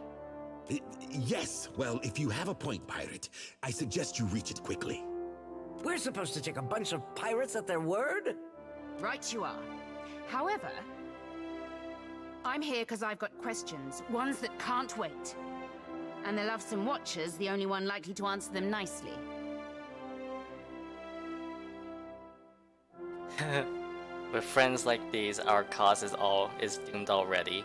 Yes, well, if you have a point, pirate, I suggest you reach it quickly. We're supposed to take a bunch of pirates at their word? Right you are. However, I'm here because I've got questions, ones that can't wait. And the lovesome Watcher's the only one likely to answer them nicely. With friends like these, our cause is doomed already.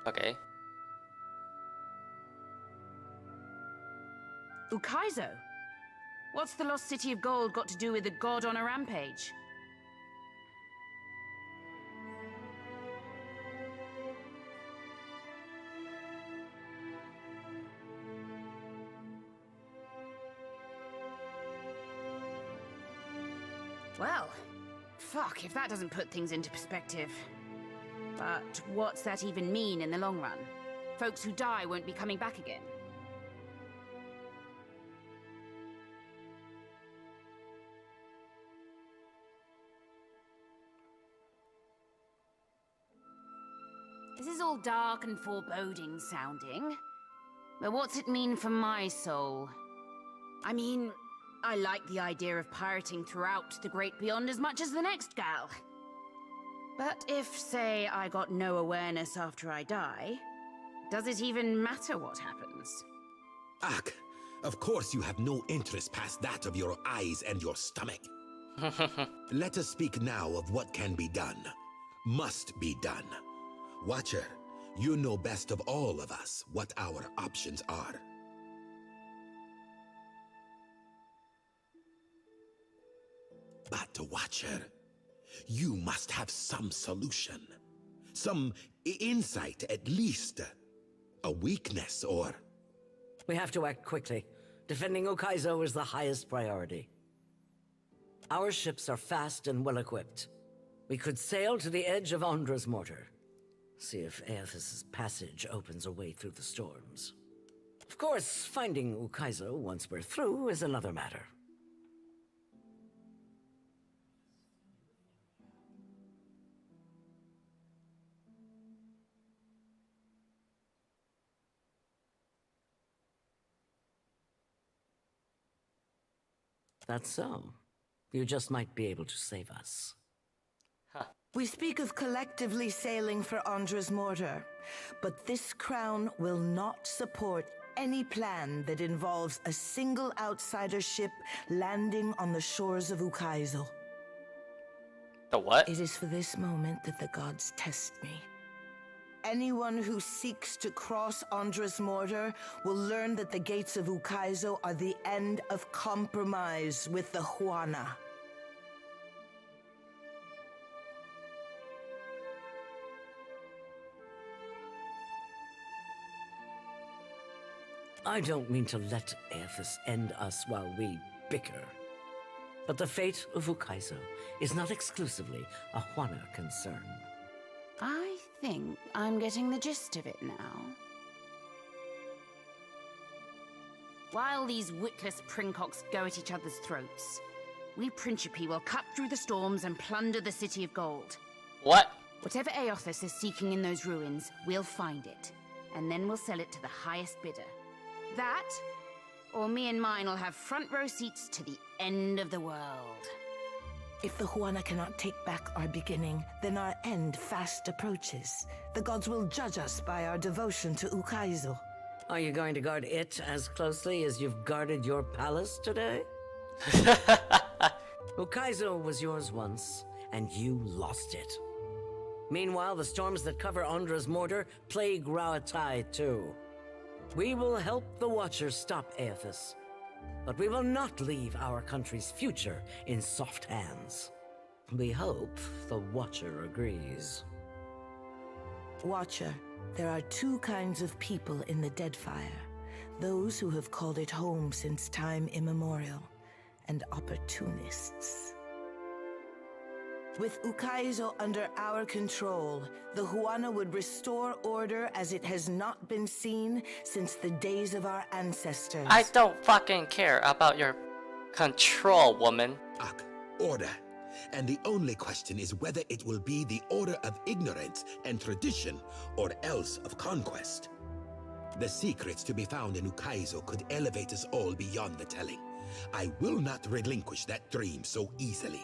Okay. Ukaizo? What's the lost city of gold got to do with a god on a rampage? Well, fuck if that doesn't put things into perspective. But what's that even mean in the long run? Folks who die won't be coming back again. This is all dark and foreboding sounding. But what's it mean for my soul? I mean, I like the idea of pirating throughout the Great Beyond as much as the next gal. But if, say, I got no awareness after I die, does it even matter what happens? Ak, of course you have no interest past that of your eyes and your stomach. Let us speak now of what can be done. Must be done. Watcher, you know best of all of us what our options are. But, Watcher, you must have some solution. Some insight, at least. A weakness, or... We have to act quickly. Defending Ukaizo is the highest priority. Our ships are fast and well-equipped. We could sail to the edge of Ondra's mortar. See if Eothas' passage opens a way through the storms. Of course, finding Ukaizo once we're through is another matter. That's so. You just might be able to save us. We speak of collectively sailing for Ondra's mortar, but this crown will not support any plan that involves a single outsider ship landing on the shores of Ukaizo. The what? It is for this moment that the gods test me. Anyone who seeks to cross Ondra's mortar will learn that the gates of Ukaizo are the end of compromise with the Huana. I don't mean to let Eothas end us while we bicker. But the fate of Ukaizo is not exclusively a Huana concern. I think I'm getting the gist of it now. While these witless princocks go at each other's throats, we Principi will cut through the storms and plunder the City of Gold. What? Whatever Eothas is seeking in those ruins, we'll find it, and then we'll sell it to the highest bidder. That, or me and mine will have front row seats to the end of the world. If the Huana cannot take back our beginning, then our end fast approaches. The gods will judge us by our devotion to Ukaizo. Are you going to guard it as closely as you've guarded your palace today? Ukaizo was yours once, and you lost it. Meanwhile, the storms that cover Ondra's mortar plague Rauatai too. We will help the Watchers stop Eothas, but we will not leave our country's future in soft hands. We hope the Watcher agrees. Watcher, there are two kinds of people in the Deadfire. Those who have called it home since time immemorial, and opportunists. With Ukaizo under our control, the Huana would restore order as it has not been seen since the days of our ancestors. I don't fucking care about your control, woman. Order. And the only question is whether it will be the order of ignorance and tradition, or else of conquest. The secrets to be found in Ukaizo could elevate us all beyond the telling. I will not relinquish that dream so easily.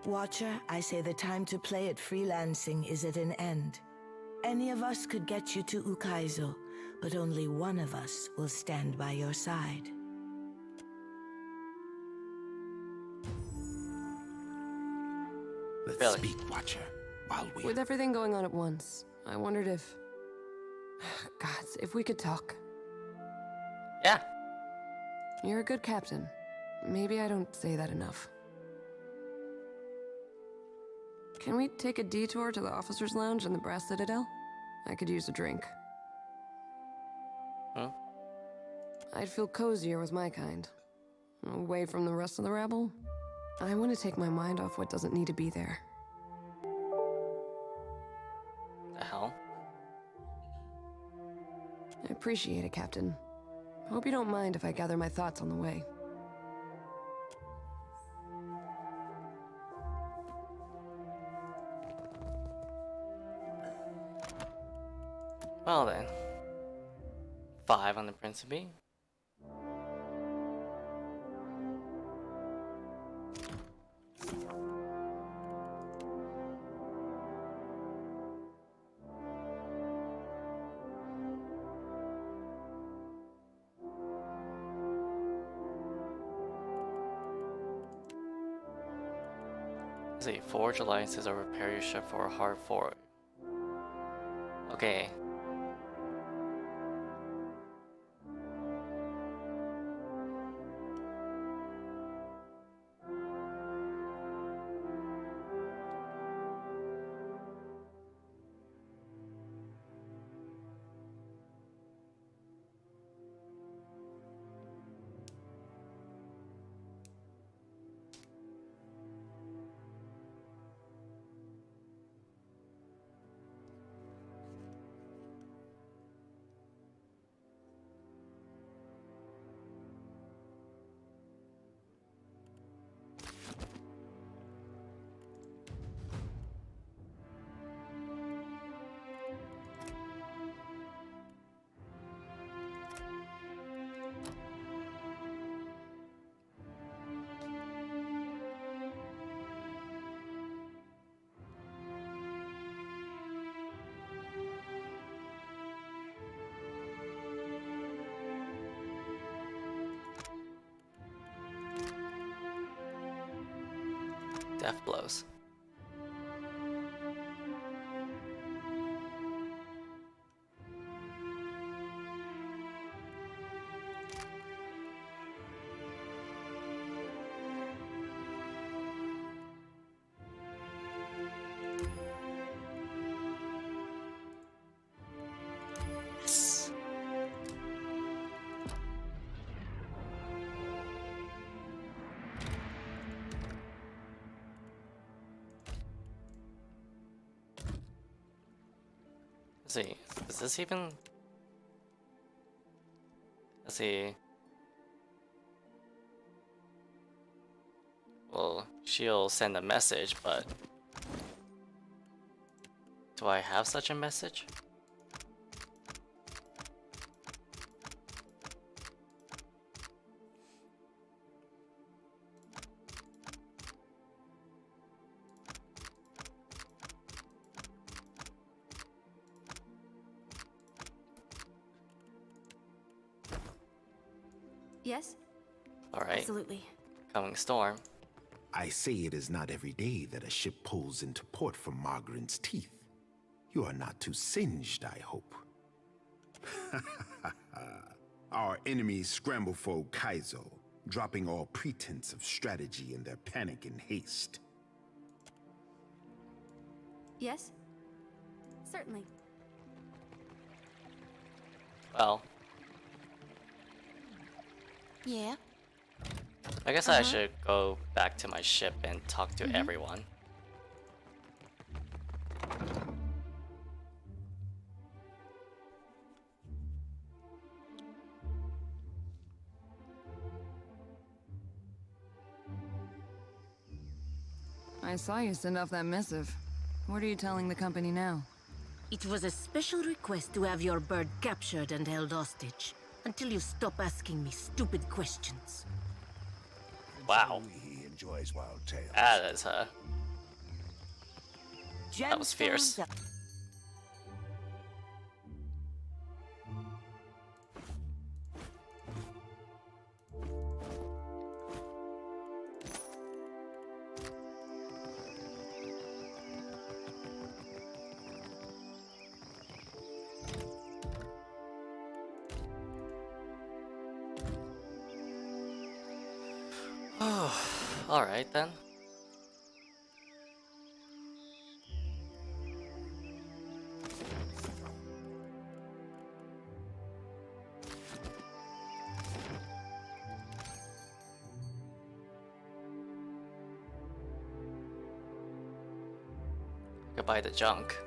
Watcher, I say the time to play at freelancing is at an end. Any of us could get you to Ukaizo, but only one of us will stand by your side. Let's speak, Watcher, while we... With everything going on at once, I wondered if... Gods, if we could talk. Yeah. You're a good captain. Maybe I don't say that enough. Can we take a detour to the officer's lounge in the Brass Citadel? I could use a drink. Huh? I'd feel cozier with my kind. Away from the rest of the rabble. I want to take my mind off what doesn't need to be there. The hell? I appreciate it, Captain. Hope you don't mind if I gather my thoughts on the way. Well then. 5 on the Principe. Say forge alliances or repair your ship for a hard forge. Okay. Death blows. Let's see, is this even... Let's see. Well, she'll send a message, but... Do I have such a message? Yes? Alright. Absolutely. Coming storm. I say it is not every day that a ship pulls into port from Margaren's teeth. You are not too singed, I hope. Our enemies scramble for Kaizo, dropping all pretense of strategy in their panic and haste. Yes? Certainly. Well, Yeah? I guess I should go back to my ship and talk to everyone. I saw you send off that missive. What are you telling the company now? It was a special request to have your bird captured and held hostage. Until you stop asking me stupid questions. Wow. He enjoys wild tales. That is that was fierce. Oh, alright then. Goodbye the junk.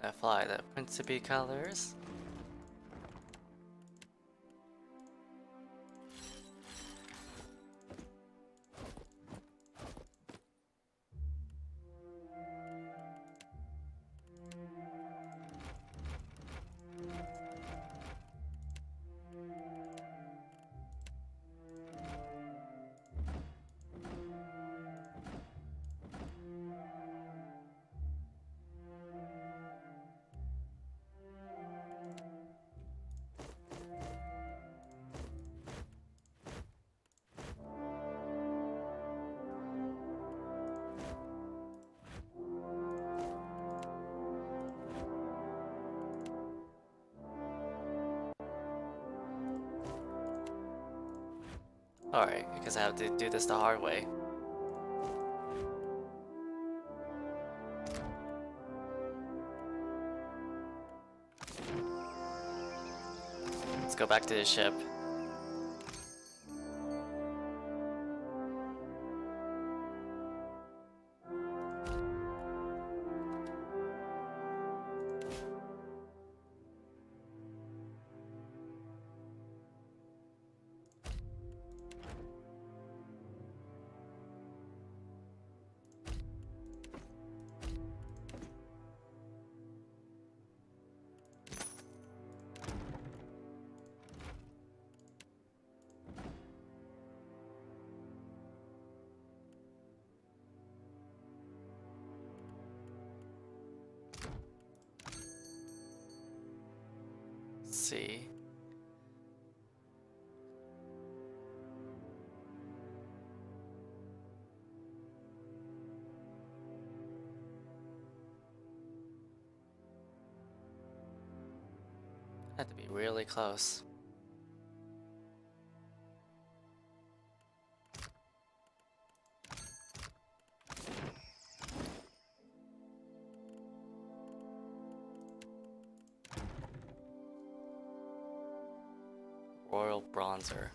I fly the Principe colors. Alright, because I have to do this the hard way. Let's go back to the ship. See. Had to be really close. Royal Bronzer.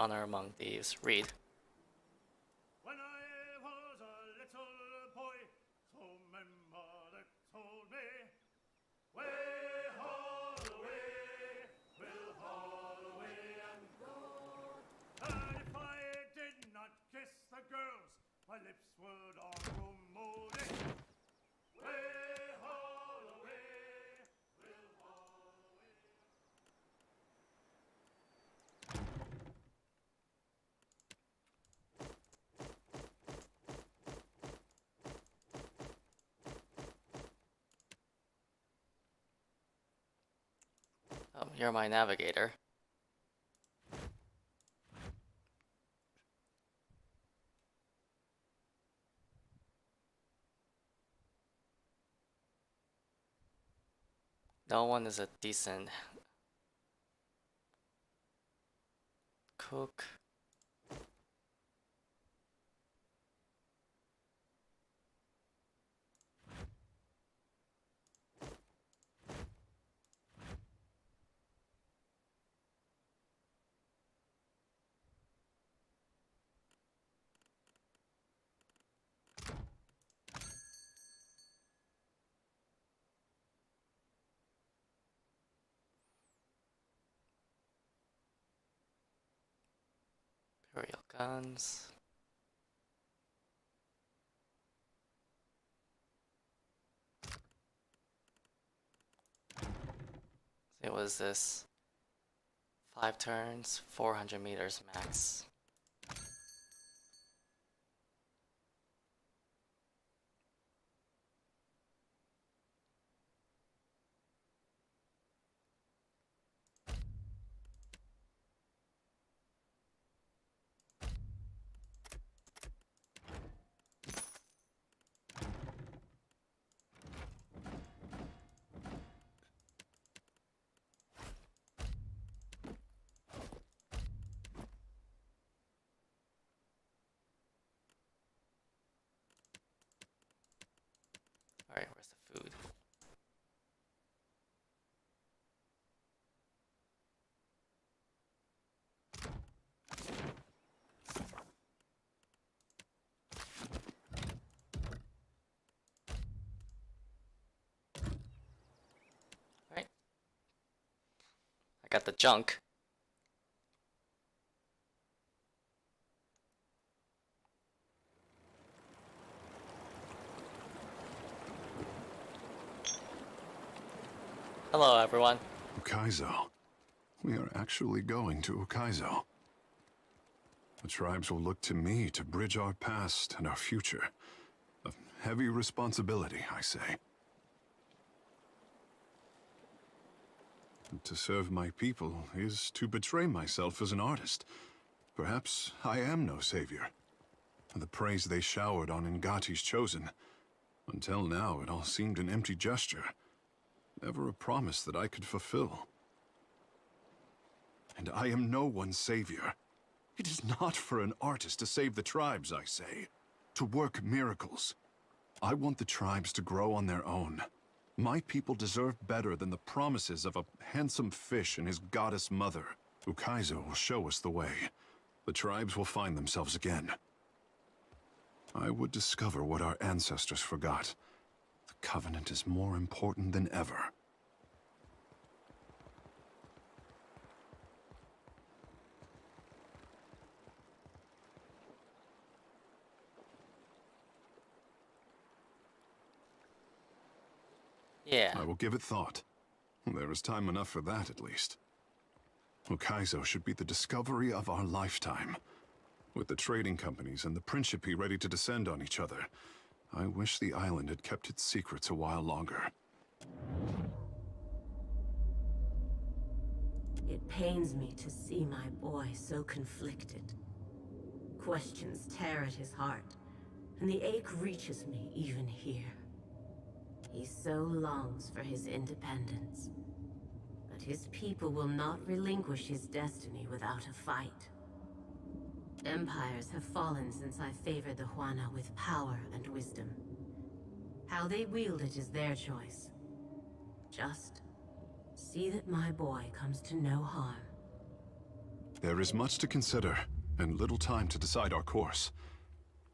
Honor among thieves. Read. When I was a little boy, so my mother told me, way haul away, we'll haul away and go. And if I did not kiss the girls, my lips would all grow moldy. Way haul away, we'll haul away. You're my navigator. No one is a decent cook. Imperial guns. It was this 5 turns, 400 meters max. Alright, where's the food? Alright. I got the junk. Hello, everyone. Ukaizo. We are actually going to Ukaizo. The tribes will look to me to bridge our past and our future. A heavy responsibility, I say. And to serve my people is to betray myself as an artist. Perhaps I am no savior. The praise they showered on Ngati's chosen. Until now, it all seemed an empty gesture. Never a promise that I could fulfill. And I am no one's savior. It is not for an artist to save the tribes, I say. To work miracles. I want the tribes to grow on their own. My people deserve better than the promises of a handsome fish and his goddess mother. Ukaizo will show us the way. The tribes will find themselves again. I would discover what our ancestors forgot. The Covenant is more important than ever. Yeah. I will give it thought. There is time enough for that, at least. Ukaizo should be the discovery of our lifetime. With the trading companies and the Principe ready to descend on each other, I wish the island had kept its secrets a while longer. It pains me to see my boy so conflicted. Questions tear at his heart, and the ache reaches me even here. He so longs for his independence, but his people will not relinquish his destiny without a fight. Empires have fallen since I favored the Huana with power and wisdom. How they wield it is their choice. Just see that my boy comes to no harm. There is much to consider, and little time to decide our course.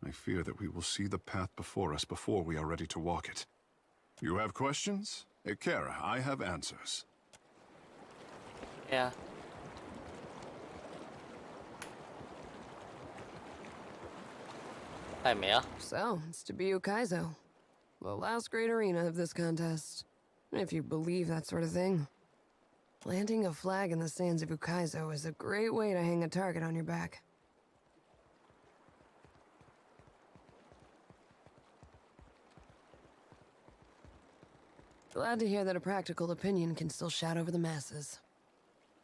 I fear that we will see the path before us before we are ready to walk it. You have questions? Ikera, I have answers. Yeah. Hi, Mia. So, it's to be Ukaizo. The last great arena of this contest. If you believe that sort of thing. Planting a flag in the sands of Ukaizo is a great way to hang a target on your back. Glad to hear that a practical opinion can still shout over the masses.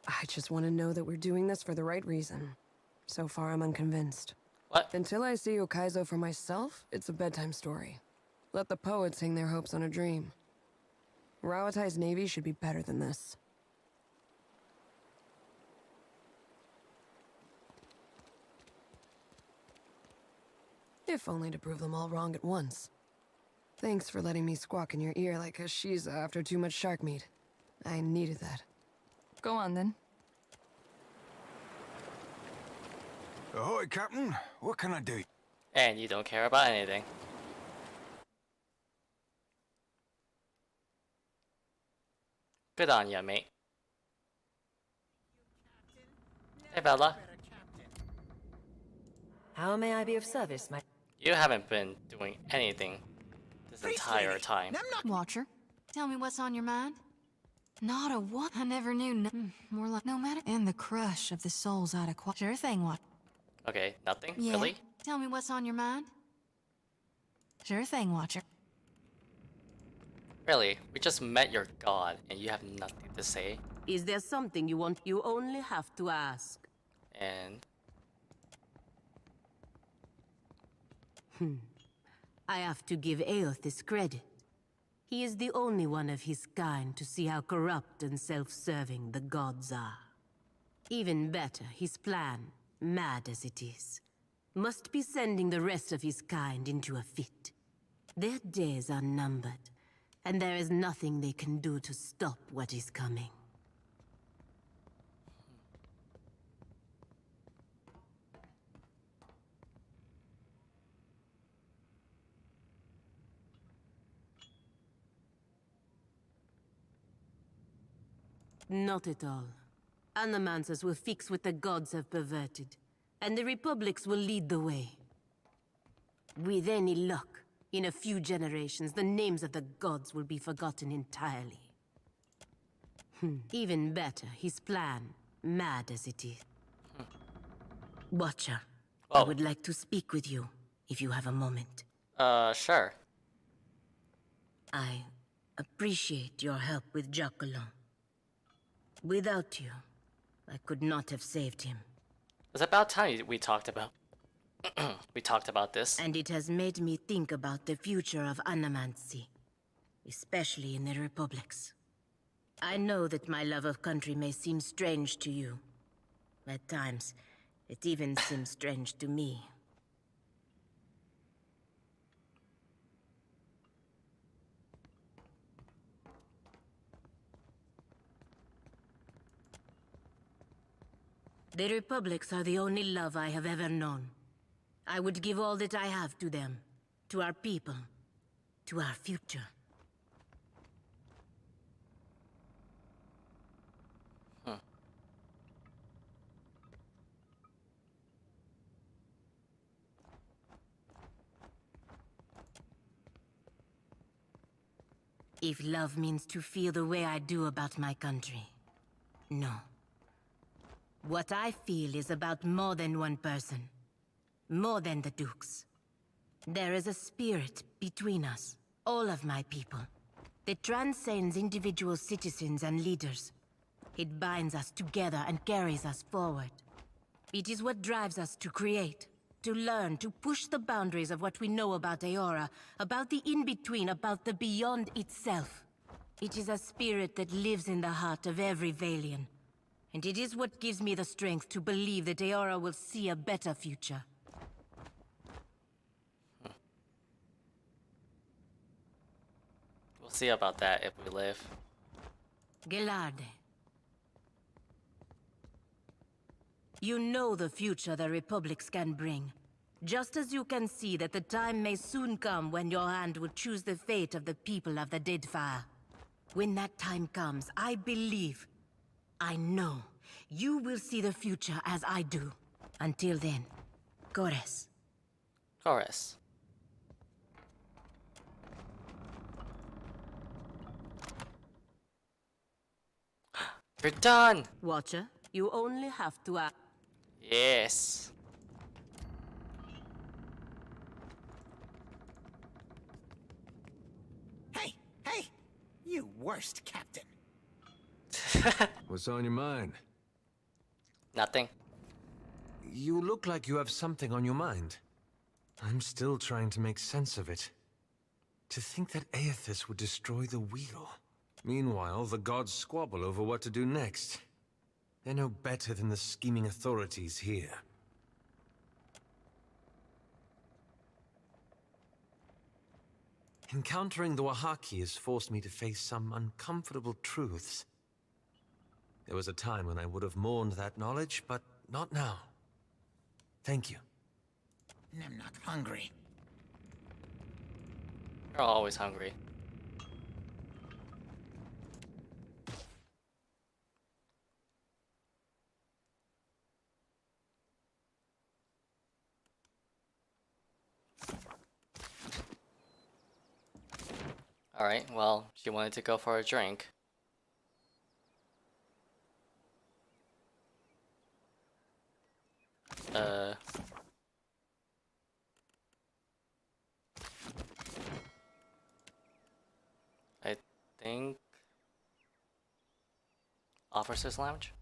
I just want to know that we're doing this for the right reason. So far, I'm unconvinced. What? Until I see Ukaizo for myself, it's a bedtime story. Let the poets hang their hopes on a dream. Rawatai's navy should be better than this. If only to prove them all wrong at once. Thanks for letting me squawk in your ear like a Shiza after too much shark meat. I needed that. Go on, then. Ahoy, Captain. What can I do? And you don't care about anything. Good on ya, mate. Hey, Bella. How may I be of service, my... You haven't been doing anything this entire time. Watcher, tell me what's on your mind. Not a what? I never knew. More like no matter. And the crush of the souls I'd acquire. Sure thing, what? Okay, nothing? Yeah. Really? Tell me what's on your mind. Sure thing, Watcher. Really? We just met your god and you have nothing to say? Is there something you want? You only have to ask. And... I have to give Eothas credit. He is the only one of his kind to see how corrupt and self-serving the gods are. Even better, his plan, mad as it is, must be sending the rest of his kind into a fit. Their days are numbered, and there is nothing they can do to stop what is coming. Not at all. Animancers will fix what the gods have perverted, and the Republics will lead the way. With any luck, in a few generations, the names of the gods will be forgotten entirely. Even better, his plan, mad as it is. Watcher, I would like to speak with you, if you have a moment. Sure. I appreciate your help with Jacqueline. Without you, I could not have saved him. It's about time we talked about... we talked about this. And it has made me think about the future of Anamancy, especially in the Republics. I know that my love of country may seem strange to you. At times, it even seems strange to me. The Republics are the only love I have ever known. I would give all that I have to them, to our people, to our future. If love means to feel the way I do about my country, no. What I feel is about more than one person. More than the Dukes. There is a spirit between us, all of my people, that transcends individual citizens and leaders. It binds us together and carries us forward. It is what drives us to create, to learn, to push the boundaries of what we know about Eora, about the in-between, about the beyond itself. It is a spirit that lives in the heart of every Valian. And it is what gives me the strength to believe that Eora will see a better future. We'll see about that if we live. Gelarde. You know the future the Republics can bring. Just as you can see that the time may soon come when your hand will choose the fate of the people of the Deadfire. When that time comes, I believe, I know, you will see the future as I do. Until then, Chorus. Chorus. We're done! Watcher, you only have to act. Yes. Hey, hey! You worst captain. What's on your mind? Nothing. You look like you have something on your mind. I'm still trying to make sense of it. To think that Eothas would destroy the wheel. Meanwhile, the gods squabble over what to do next. They're no better than the scheming authorities here. Encountering the Wahaki has forced me to face some uncomfortable truths. There was a time when I would have mourned that knowledge, but not now. Thank you. I'm not hungry. You're always hungry. Alright, well, she wanted to go for a drink. I think Officers Lounge?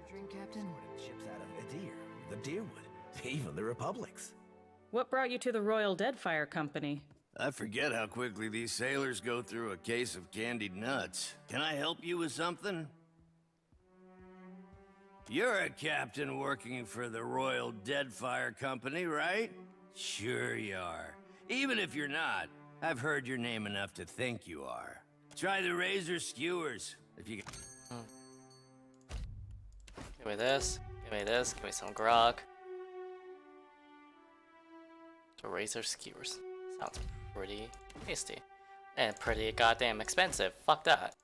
Drink, Captain? Ships out of Adir, the Deerwood, even the Republics. What brought you to the Royal Deadfire Company? I forget how quickly these sailors go through a case of candied nuts. Can I help you with something? You're a captain working for the Royal Deadfire Company, right? Sure you are. Even if you're not, I've heard your name enough to think you are. Try the razor skewers, if you... Give me this, give me this, give me some grog. The razor skewers. Sounds pretty tasty. And pretty goddamn expensive. Fuck that.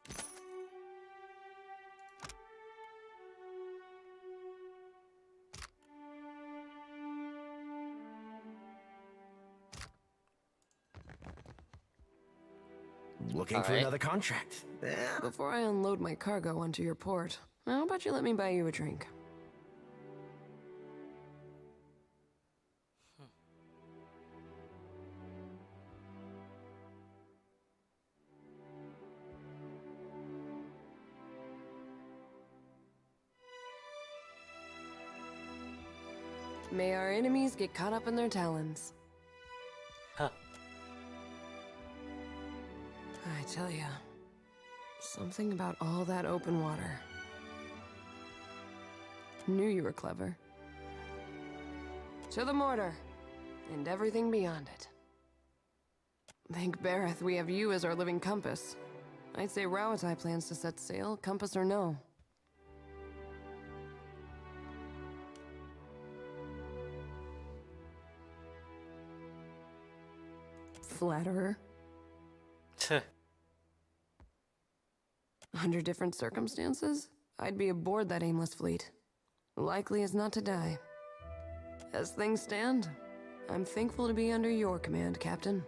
Looking for another contract. Yeah. Before I unload my cargo onto your port, how about you let me buy you a drink? May our enemies get caught up in their talons. Huh. I tell ya, something about all that open water. Knew you were clever. To the mortar, and everything beyond it. Thank Bareth we have you as our living compass. I'd say Rawatai plans to set sail, compass or no. Flatterer. Under different circumstances, I'd be aboard that aimless fleet. Likely as not to die. As things stand, I'm thankful to be under your command, Captain.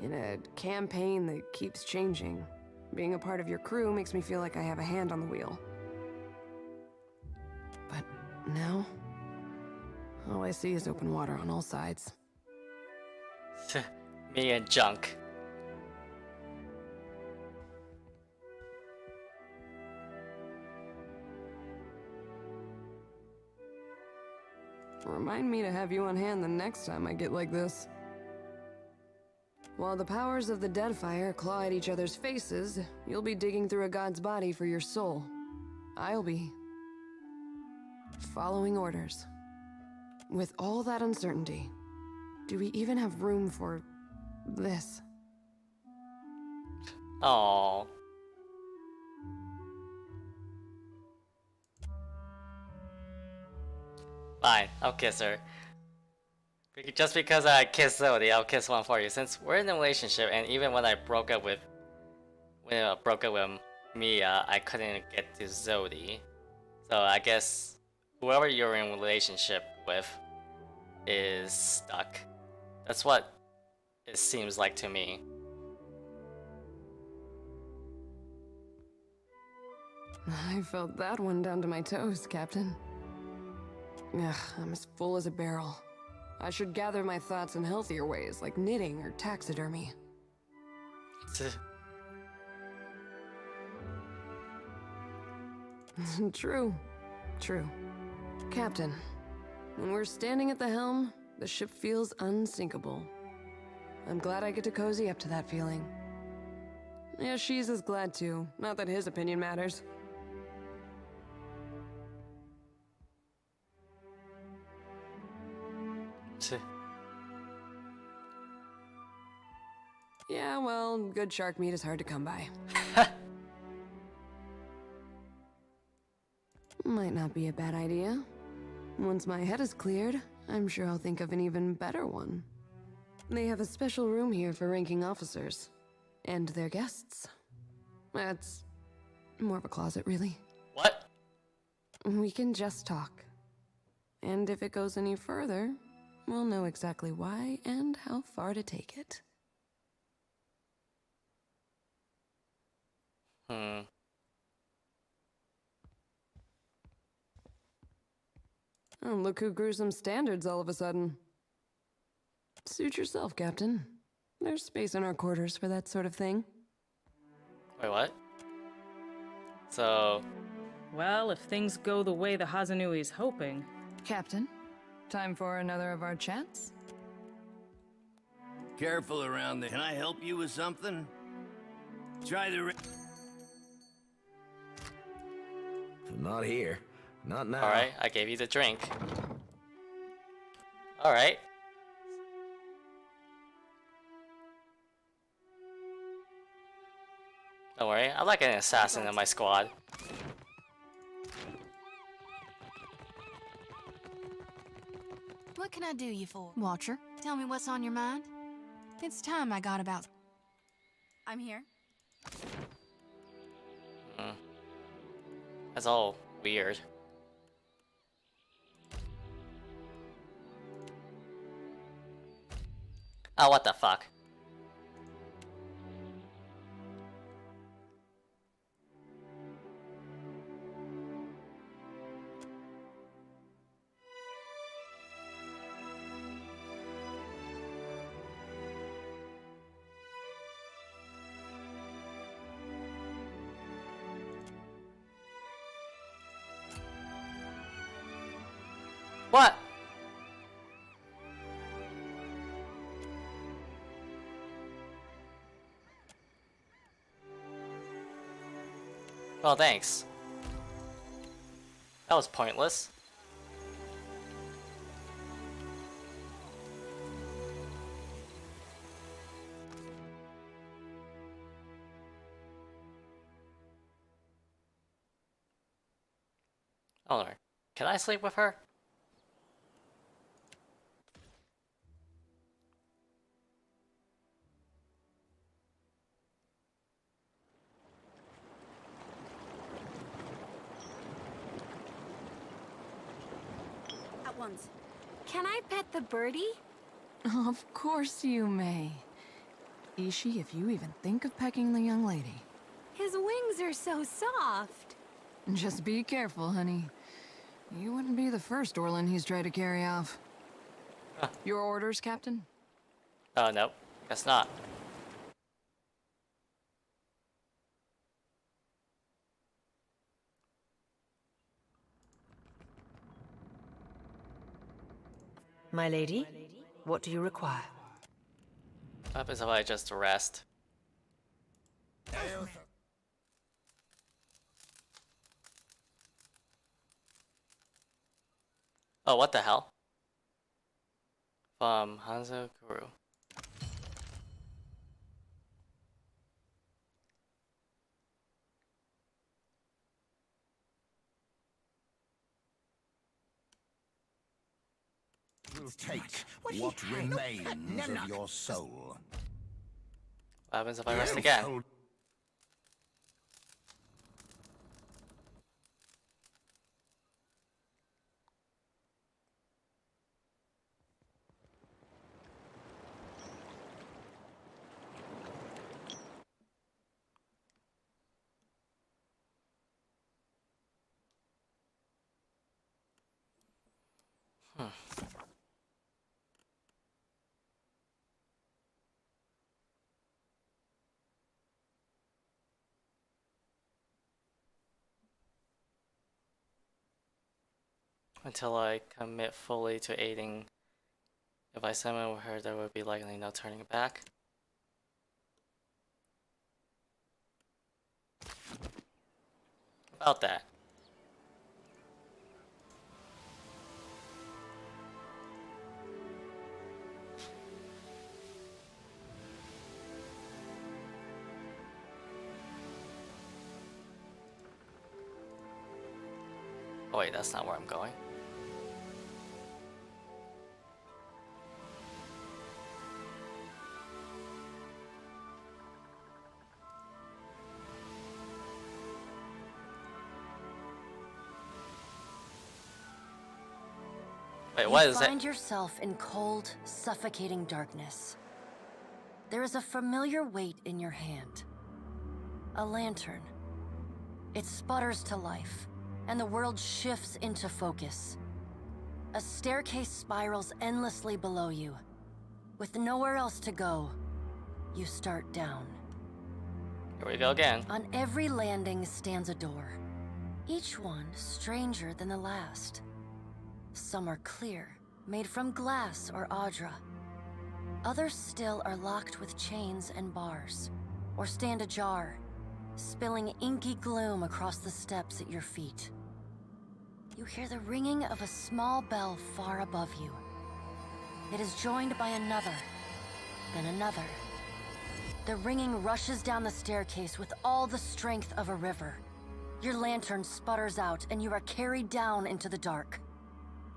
In a campaign that keeps changing, being a part of your crew makes me feel like I have a hand on the wheel. But now, all I see is open water on all sides. Me and junk. Remind me to have you on hand the next time I get like this. While the powers of the Deadfire claw at each other's faces, you'll be digging through a god's body for your soul. I'll be following orders. With all that uncertainty, do we even have room for this? Aww. Fine, I'll kiss her. Just because I kissed Zodi, I'll kiss one for you. Since we're in a relationship, and even when I broke up with Maia, I couldn't get to Zodi. So I guess whoever you're in a relationship with is stuck. That's what it seems like to me. I felt that one down to my toes, Captain. Ugh, I'm as full as a barrel. I should gather my thoughts in healthier ways, like knitting or taxidermy. True. Captain, when we're standing at the helm, the ship feels unsinkable. I'm glad I get to cozy up to that feeling. Yeah, she's as glad too. Not that his opinion matters. Yeah, well, good shark meat is hard to come by. Might not be a bad idea. Once my head is cleared, I'm sure I'll think of an even better one. They have a special room here for ranking officers. And their guests. That's more of a closet, really. What? We can just talk. And if it goes any further, we'll know exactly why and how far to take it. Oh, look who grew some standards all of a sudden. Suit yourself, Captain. There's space in our quarters for that sort of thing. Wait, what? So... Well, if things go the way the Hazanui's hoping... Captain, time for another of our chats? Careful around there. Can I help you with something? Try the... Not here. Not now. Alright, I gave you the drink. Alright. Don't worry, I like an assassin in my squad. What can I do you for? Watcher, tell me what's on your mind. It's time I got about... I'm here. That's all weird. Oh, what the fuck? What? Well, thanks. That was pointless. Oh no. Can I sleep with her? ones. Can I pet the birdie? Of course you may. Ishi, if you even think of pecking the young lady. His wings are so soft. Just be careful, honey. You wouldn't be the first Orlin he's tried to carry off. Your orders, Captain? Oh, nope. Guess not. My lady, what do you require? What happens if I just rest? Oh, what the hell? From Hanzo Guru. Will take what remains of your soul. What happens if I rest again? Until I commit fully to aiding. If I summon her, there would be likely no turning back. About that. Oh wait, that's not where I'm going. Wait, what is it? You find yourself in cold, suffocating darkness. There is a familiar weight in your hand. A lantern. It sputters to life, and the world shifts into focus. A staircase spirals endlessly below you. With nowhere else to go, you start down. Here we go again. On every landing stands a door, each one stranger than the last. Some are clear, made from glass or Audra. Others still are locked with chains and bars, or stand ajar, spilling inky gloom across the steps at your feet. You hear the ringing of a small bell far above you. It is joined by another, then another. The ringing rushes down the staircase with all the strength of a river. Your lantern sputters out and you are carried down into the dark.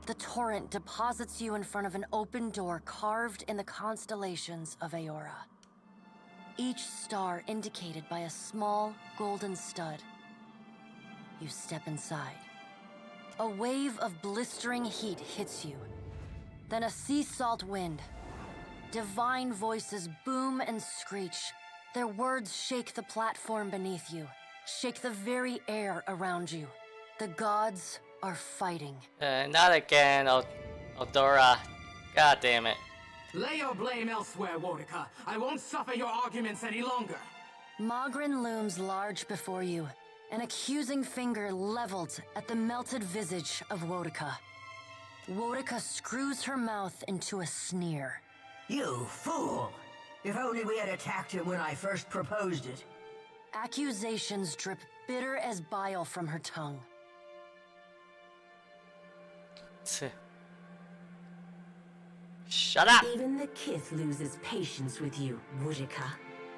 The torrent deposits you in front of an open door carved in the constellations of Aora. Each star indicated by a small golden stud. You step inside. A wave of blistering heat hits you. Then a sea salt wind. Divine voices boom and screech. Their words shake the platform beneath you, shake the very air around you. The gods are fighting. Not again, Odora. God damn it. Lay your blame elsewhere, Wodika. I won't suffer your arguments any longer. Magrin looms large before you, an accusing finger leveled at the melted visage of Wodika. Wodika screws her mouth into a sneer. You fool! If only we had attacked him when I first proposed it. Accusations drip bitter as bile from her tongue. Shut up! Even the Kith loses patience with you, Wodika.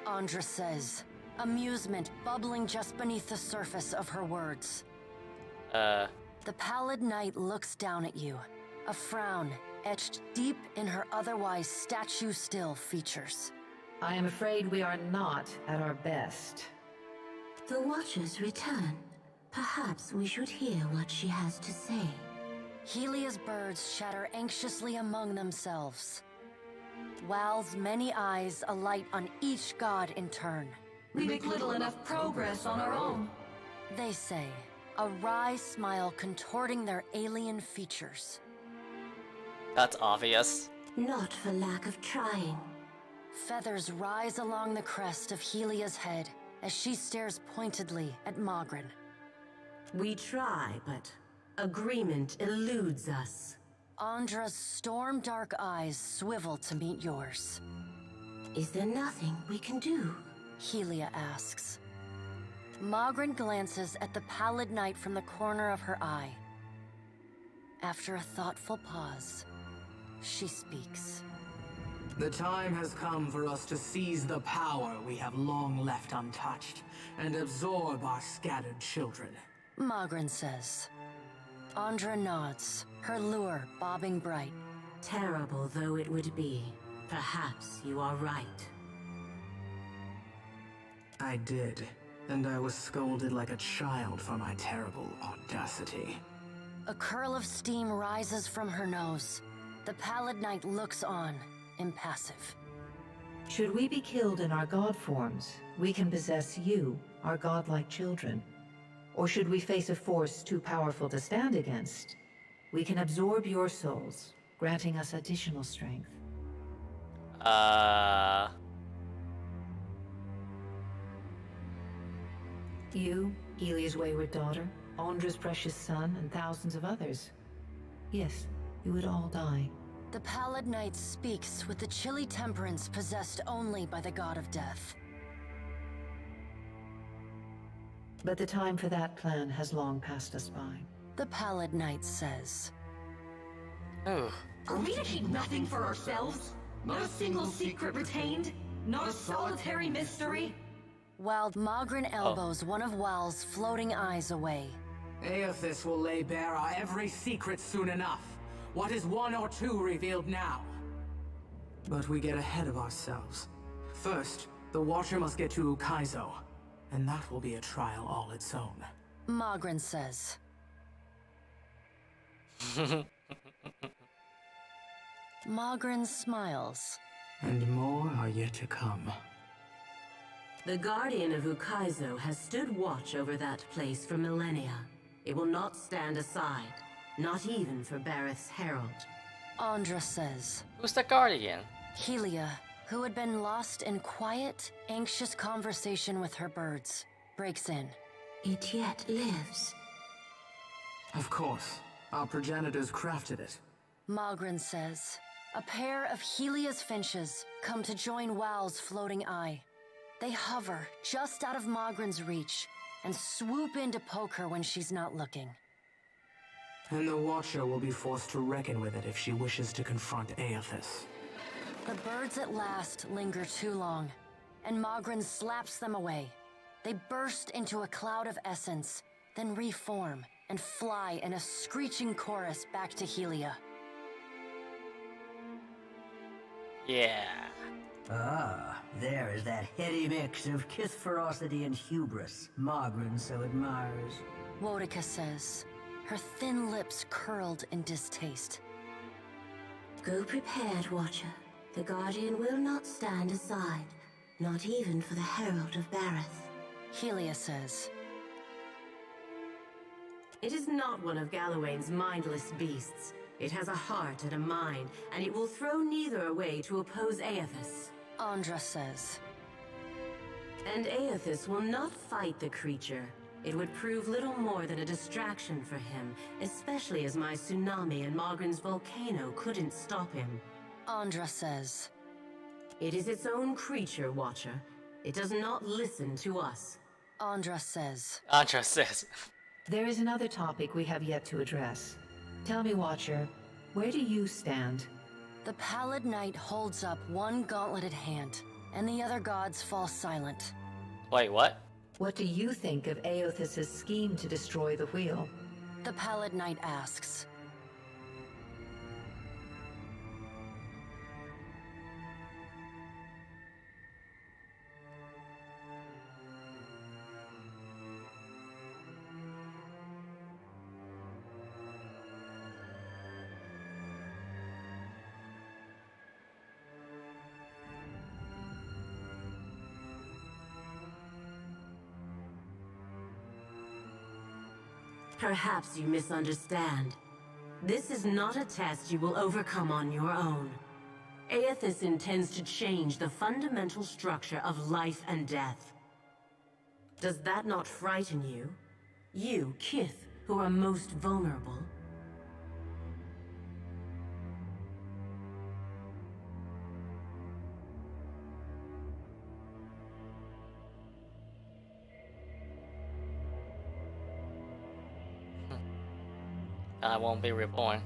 Andra says, amusement bubbling just beneath the surface of her words. The pallid knight looks down at you, a frown etched deep in her otherwise statue-still features. I am afraid we are not at our best. The Watchers return. Perhaps we should hear what she has to say. Helia's birds chatter anxiously among themselves. Wal's many eyes alight on each god in turn. We make little enough progress on our own. They say, a wry smile contorting their alien features. That's obvious. Not for lack of trying. Feathers rise along the crest of Helia's head as she stares pointedly at Magrin. We try, but agreement eludes us. Andra's storm-dark eyes swivel to meet yours. Is there nothing we can do? Helia asks. Magrin glances at the pallid night from the corner of her eye. After a thoughtful pause, she speaks. The time has come for us to seize the power we have long left untouched, and absorb our scattered children. Magrin says. Andra nods, her lure bobbing bright. Terrible though it would be, perhaps you are right. I did, and I was scolded like a child for my terrible audacity. A curl of steam rises from her nose. The pallid knight looks on, impassive. Should we be killed in our god forms, we can possess you, our godlike children. Or should we face a force too powerful to stand against, we can absorb your souls, granting us additional strength. You, Helia's wayward daughter, Andra's precious son, and thousands of others. Yes, you would all die. The pallid knight speaks with the chilly temperance possessed only by the god of death. But the time for that plan has long passed us by. The pallid knight says. Ooh. Are we to keep nothing for ourselves? Not a single secret retained? Not a solitary mystery? While Magrin elbows one of Wal's floating eyes away. Eothas will lay bare our every secret soon enough. What is one or two revealed now? But we get ahead of ourselves. First, the Watcher must get to Ukaizo, and that will be a trial all its own. Magrin says. Magrin smiles. And more are yet to come. The Guardian of Ukaizo has stood watch over that place for millennia. It will not stand aside, not even for Bareth's herald. Andra says. Who's the Guardian? Helia, who had been lost in quiet, anxious conversation with her birds, breaks in. It yet lives. Of course. Our progenitors crafted it. Magrin says. A pair of Helia's finches come to join Wal's floating eye. They hover just out of Magrin's reach and swoop in to poke her when she's not looking. And the Watcher will be forced to reckon with it if she wishes to confront Eothas. The birds at last linger too long, and Magrin slaps them away. They burst into a cloud of essence, then reform and fly in a screeching chorus back to Helia. Yeah. Ah, there is that heady mix of kith ferocity and hubris Magrin so admires. Wodica says, her thin lips curled in distaste. Go prepared, Watcher. The Guardian will not stand aside, not even for the Herald of Bareth. Helia says. It is not one of Galawain's mindless beasts. It has a heart and a mind, and it will throw neither away to oppose Eothas. Andra says. And Eothas will not fight the creature. It would prove little more than a distraction for him, especially as my tsunami and Magrin's volcano couldn't stop him. Andra says. It is its own creature, Watcher. It does not listen to us. Andra says. Andra says. There is another topic we have yet to address. Tell me, Watcher, where do you stand? The pallid knight holds up one gauntleted hand, and the other gods fall silent. Wait, what? What do you think of Eothas' scheme to destroy the wheel? The pallid knight asks. Perhaps you misunderstand. This is not a test you will overcome on your own. Eothas intends to change the fundamental structure of life and death. Does that not frighten you? You, Kith, who are most vulnerable? I won't be reborn.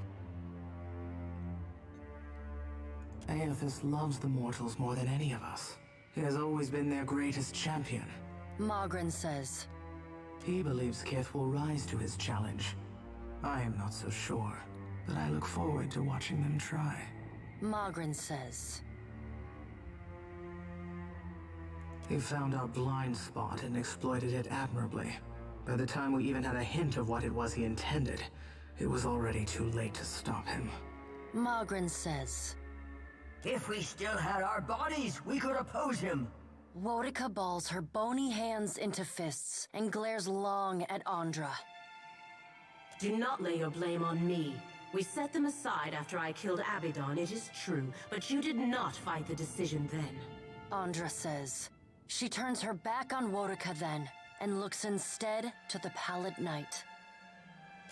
Eothas loves the mortals more than any of us. He has always been their greatest champion. Magrin says. He believes Kith will rise to his challenge. I am not so sure, but I look forward to watching them try. Magrin says. He found our blind spot and exploited it admirably. By the time we even had a hint of what it was he intended, it was already too late to stop him. Magrin says. If we still had our bodies, we could oppose him. Wodika balls her bony hands into fists and glares long at Andra. Do not lay your blame on me. We set them aside after I killed Abaddon, it is true, but you did not fight the decision then. Andra says. She turns her back on Wodika then, and looks instead to the Pallid Knight.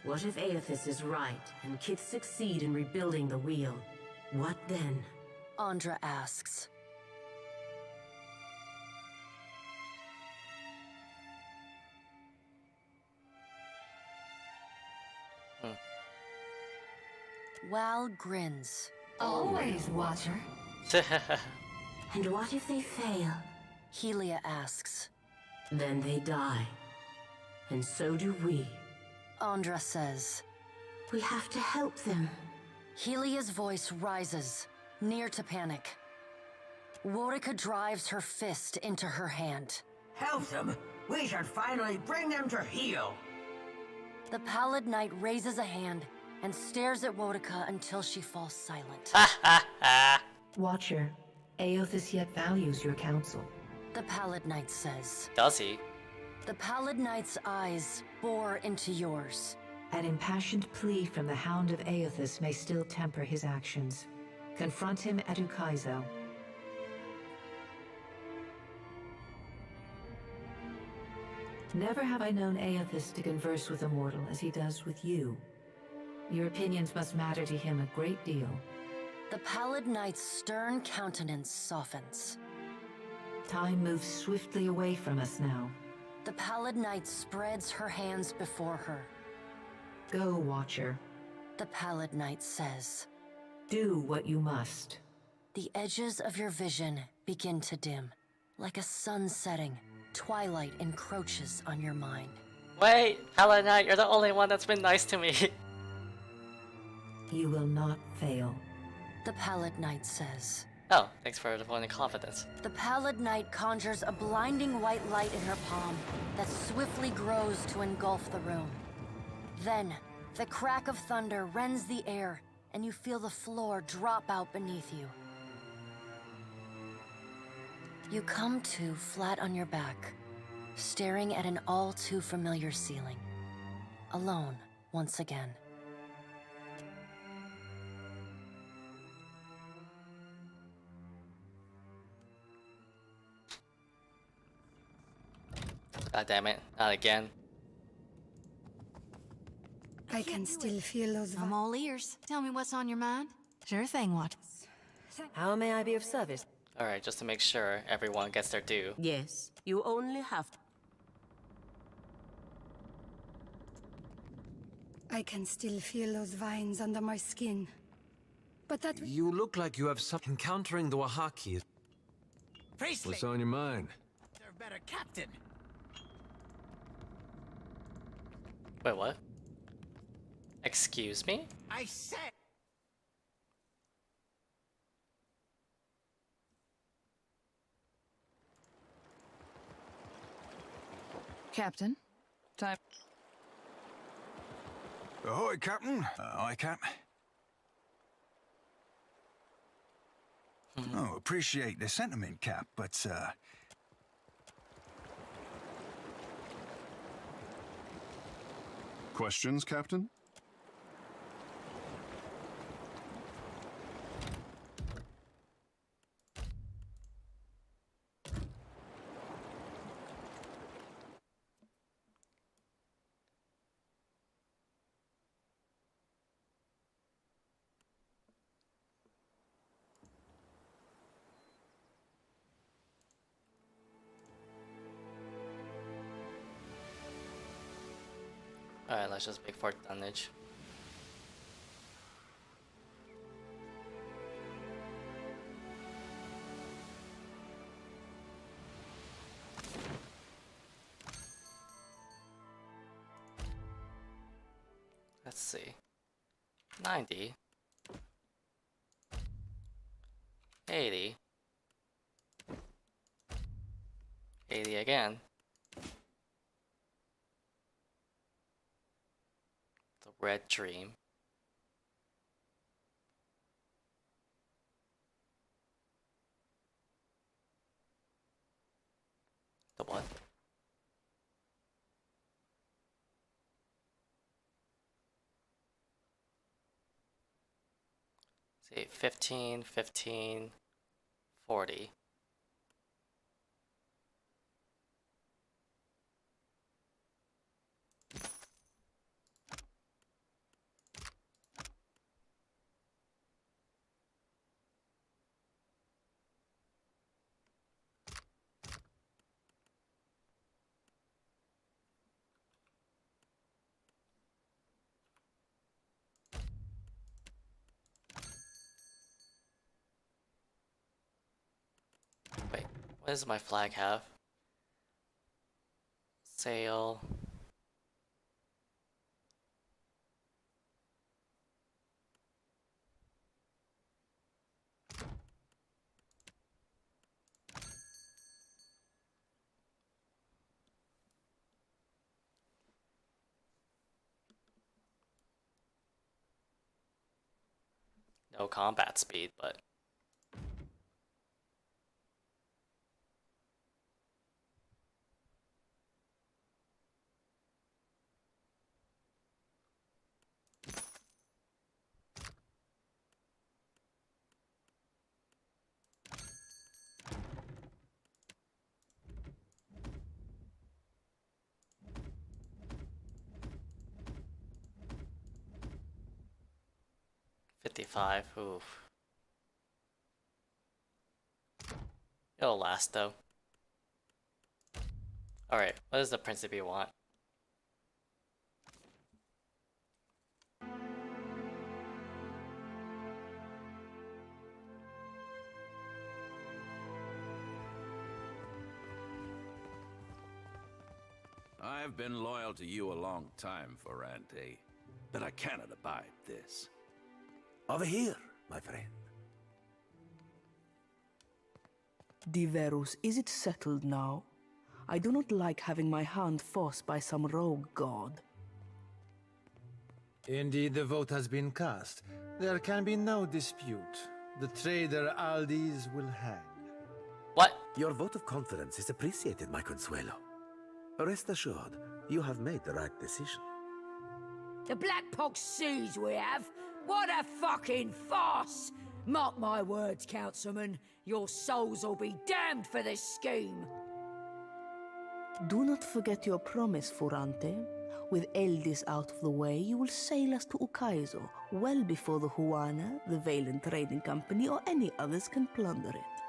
What if Eothas is right, and Kith succeed in rebuilding the wheel? What then? Andra asks. Wal grins. Always, Watcher. And what if they fail? Helia asks. Then they die. And so do we. Andra says. We have to help them. Helia's voice rises, near to panic. Wodika drives her fist into her hand. Help them? We should finally bring them to heel. The Pallid Knight raises a hand and stares at Wodika until she falls silent. Watcher, Eothas yet values your counsel. The Pallid Knight says. Does he? The Pallid Knight's eyes bore into yours. An impassioned plea from the Hound of Eothas may still temper his actions. Confront him at Ukaizo. Never have I known Eothas to converse with a mortal as he does with you. Your opinions must matter to him a great deal. The Pallid Knight's stern countenance softens. Time moves swiftly away from us now. The Pallid Knight spreads her hands before her. Go, Watcher. The Pallid Knight says. Do what you must. The edges of your vision begin to dim. Like a sun setting, twilight encroaches on your mind. Wait, Pallid Knight, you're the only one that's been nice to me. You will not fail. The Pallid Knight says. Oh, thanks for the vote of confidence. The Pallid Knight conjures a blinding white light in her palm that swiftly grows to engulf the room. Then, the crack of thunder rends the air, and you feel the floor drop out beneath you. You come to flat on your back, staring at an all too familiar ceiling. Alone, once again. God damn it, not again. I can still feel those. I'm all ears. Tell me what's on your mind. Sure thing, what? How may I be of service? Alright, just to make sure everyone gets their due. Yes, you only have to. I can still feel those vines under my skin. But that... You look like you have some... Encountering the Wahaki. Priestley! What's on your mind? They're better captain. Wait, what? Excuse me? I said... Captain, time. Ahoy, Captain. Aye, Cap. Oh, appreciate the sentiment, Cap, but, Questions, Captain? Alright, let's just make for tonnage. Let's see. 90. 80. 80 again. The red dream. The what? See, 15, 15, 40. Wait, what does my flag have? Sail. No combat speed, but $55. Oof. It'll last though. Alright, what does the Principe want? I've been loyal to you a long time, Ferrante, but I cannot abide this. Over here, my friend. Diverus, is it settled now? I do not like having my hand forced by some rogue god. Indeed, the vote has been cast. There can be no dispute. The traitor Aldis will hang. What? Your vote of confidence is appreciated, my Consuelo. Rest assured, you have made the right decision. The Black Pox seas we have? What a fucking farce! Mark my words, Councilman. Your souls will be damned for this scheme. Do not forget your promise, Ferrante. With Eldis out of the way, you will sail us to Ukaizo, well before the Huana, the Valen Trading Company, or any others can plunder it.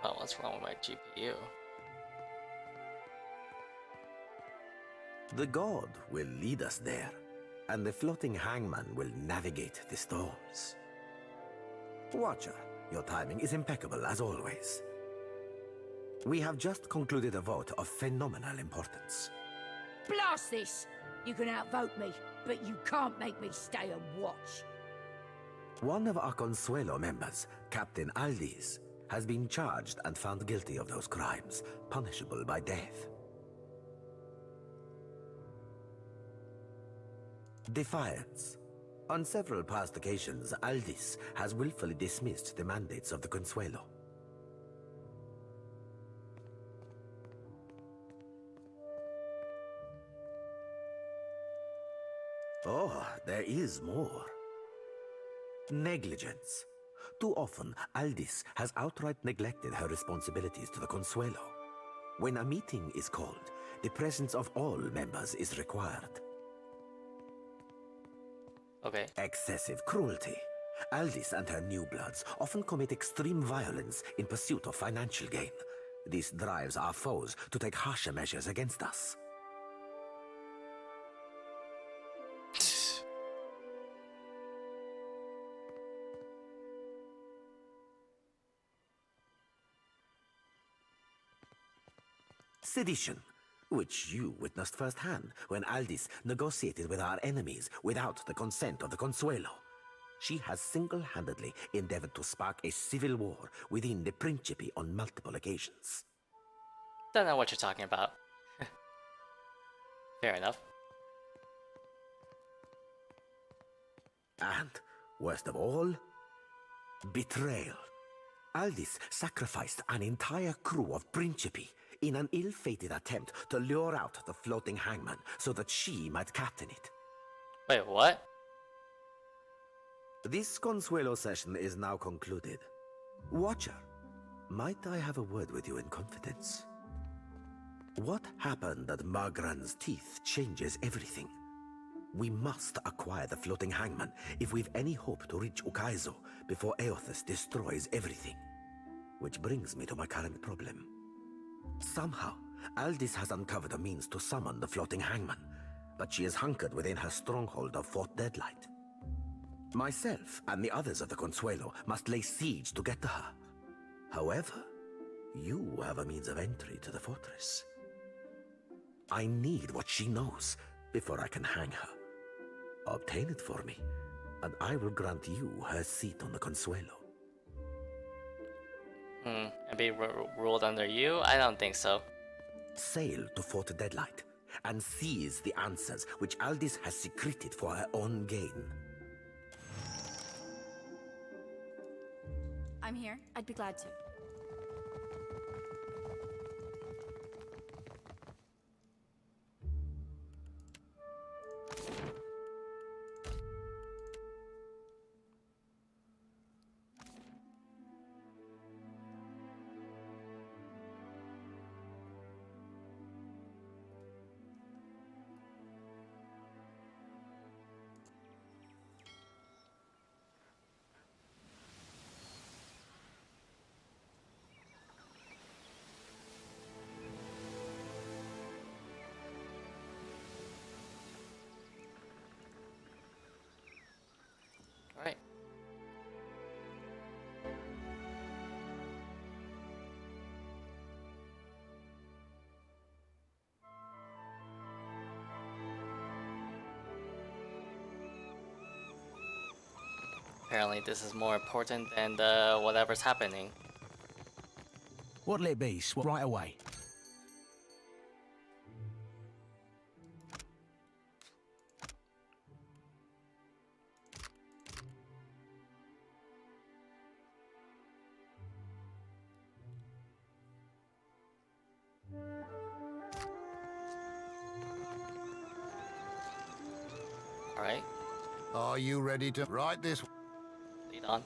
Oh, what's wrong with my GPU? The god will lead us there, and the floating hangman will navigate the storms. Watcher, your timing is impeccable as always. We have just concluded a vote of phenomenal importance. Blast this! You can outvote me, but you can't make me stay and watch. One of our Consuelo members, Captain Aldis, has been charged and found guilty of those crimes, punishable by death. Defiance. On several past occasions, Aldis has willfully dismissed the mandates of the Consuelo. Oh, there is more. Negligence. Too often, Aldis has outright neglected her responsibilities to the Consuelo. When a meeting is called, the presence of all members is required. Okay. Excessive cruelty. Aldis and her new bloods often commit extreme violence in pursuit of financial gain. This drives our foes to take harsher measures against us. Sedition, which you witnessed firsthand when Aldis negotiated with our enemies without the consent of the Consuelo. She has single-handedly endeavored to spark a civil war within the Principe on multiple occasions. Don't know what you're talking about. Fair enough. And, worst of all, betrayal. Aldis sacrificed an entire crew of Principe in an ill-fated attempt to lure out the floating hangman so that she might captain it. Wait, what? This Consuelo session is now concluded. Watcher, might I have a word with you in confidence? What happened at Magran's teeth changes everything. We must acquire the floating hangman if we've any hope to reach Ukaizo before Eothas destroys everything. Which brings me to my current problem. Somehow, Aldis has uncovered a means to summon the floating hangman, but she is hunkered within her stronghold of Fort Deadlight. Myself and the others of the Consuelo must lay siege to get to her. However, you have a means of entry to the fortress. I need what she knows before I can hang her. Obtain it for me, and I will grant you her seat on the Consuelo. And be ruled under you? I don't think so. Sail to Fort Deadlight and seize the answers which Aldis has secreted for her own gain. I'm here. I'd be glad to. Alright. Apparently this is more important than whatever's happening. What'll it be? Right away. Alright, Are you ready to write this? lead on.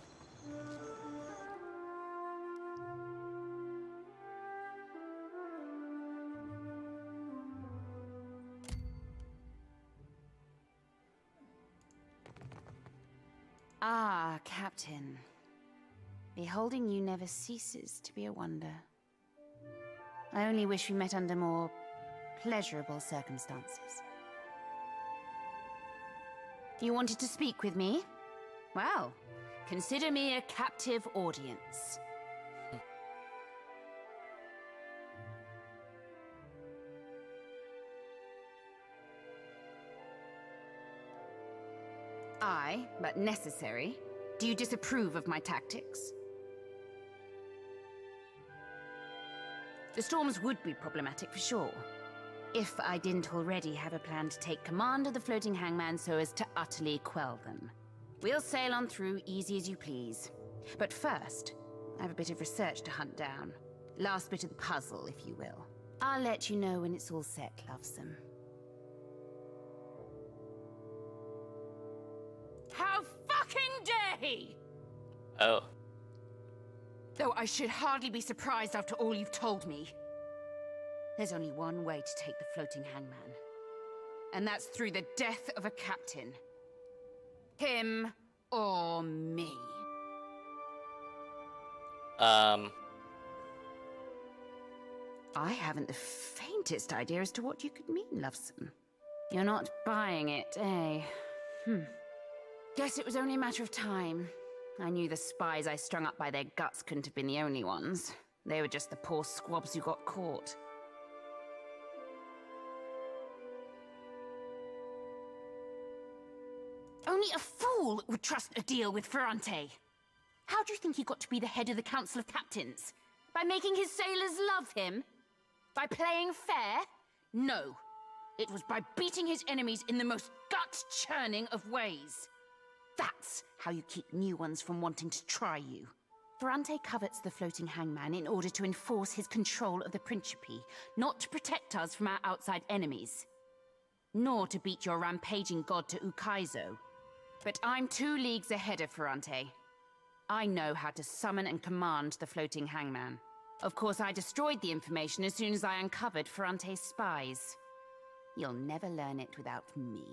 Ah, Captain. Beholding you never ceases to be a wonder. I only wish we met under more pleasurable circumstances. You wanted to speak with me? Well, consider me a captive audience. Aye, but necessary. Do you disapprove of my tactics? The storms would be problematic for sure, if I didn't already have a plan to take command of the floating hangman so as to utterly quell them. We'll sail on through easy as you please. But first, I have a bit of research to hunt down. Last bit of the puzzle, if you will. I'll let you know when it's all set, lovesome. How fucking dare he! Oh. Though I should hardly be surprised after all you've told me. There's only one way to take the floating hangman. And that's through the death of a captain. Him or me. I haven't the faintest idea as to what you could mean, Lovesome. You're not buying it, eh? Guess it was only a matter of time. I knew the spies I strung up by their guts couldn't have been the only ones. They were just the poor squabs who got caught. Only a fool would trust a deal with Ferrante. How do you think he got to be the head of the Council of Captains? By making his sailors love him? By playing fair? No. It was by beating his enemies in the most gut-churning of ways. That's how you keep new ones from wanting to try you. Ferrante covets the floating hangman in order to enforce his control of the Principe, not to protect us from our outside enemies. Nor to beat your rampaging god to Ukaizo. But I'm 2 leagues ahead of Ferrante. I know how to summon and command the floating hangman. Of course, I destroyed the information as soon as I uncovered Ferrante's spies. You'll never learn it without me.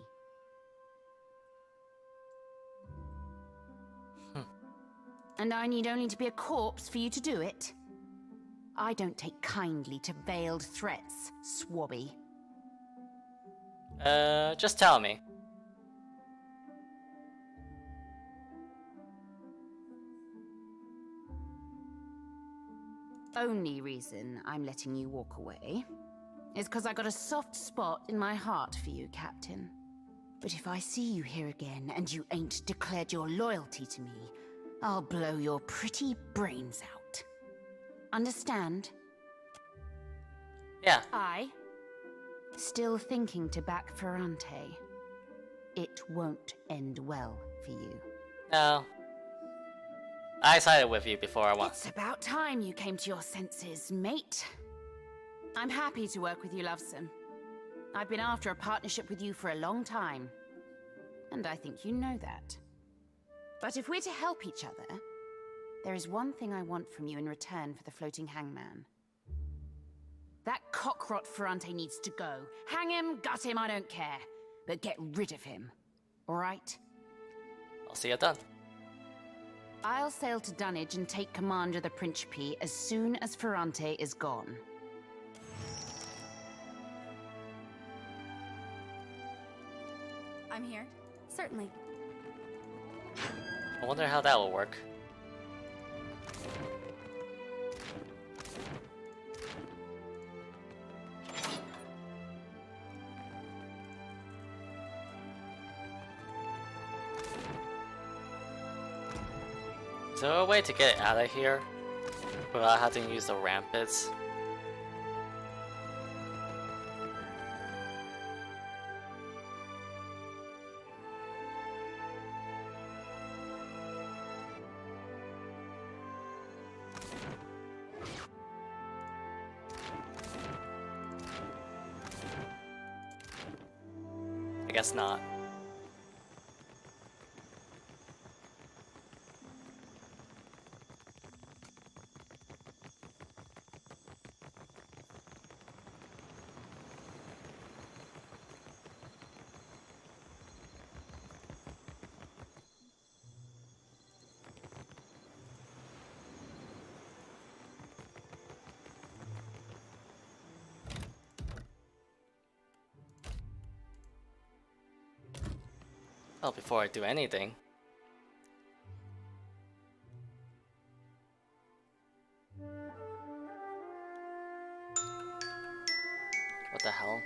And I need only to be a corpse for you to do it. I don't take kindly to veiled threats, Swabby. Just tell me. Only reason I'm letting you walk away is because I got a soft spot in my heart for you, Captain. But if I see you here again and you ain't declared your loyalty to me, I'll blow your pretty brains out. Understand? Yeah. Still thinking to back Ferrante. It won't end well for you. No. I sided with you before I won. It's about time you came to your senses, mate. I'm happy to work with you, Lovesome. I've been after a partnership with you for a long time. And I think you know that. But if we're to help each other, there is one thing I want from you in return for the floating hangman. That cockrot Ferrante needs to go. Hang him, gut him, I don't care. But get rid of him. Alright? I'll see you done. I'll sail to Dunwich and take command of the Principe as soon as Ferrante is gone. I'm here. Certainly. I wonder how that will work. Is there a way to get out of here without having to use the ramparts? I guess not. Well, before I do anything, what the hell?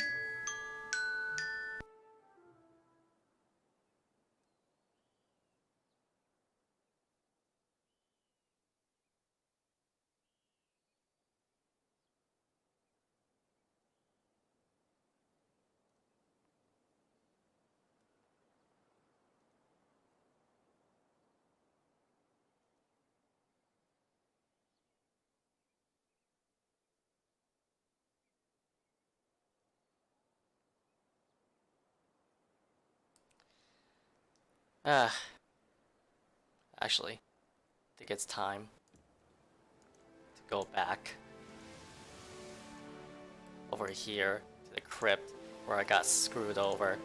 Actually, I think it's time to go back over here to the crypt where I got screwed over.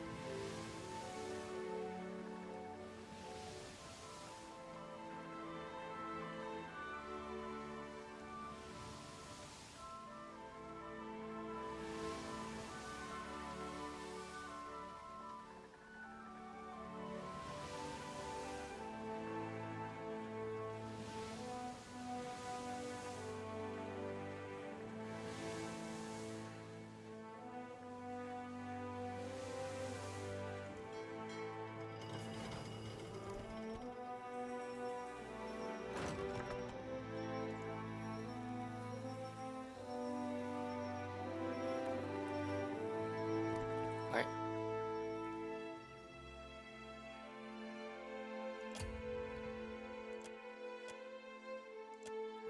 Right.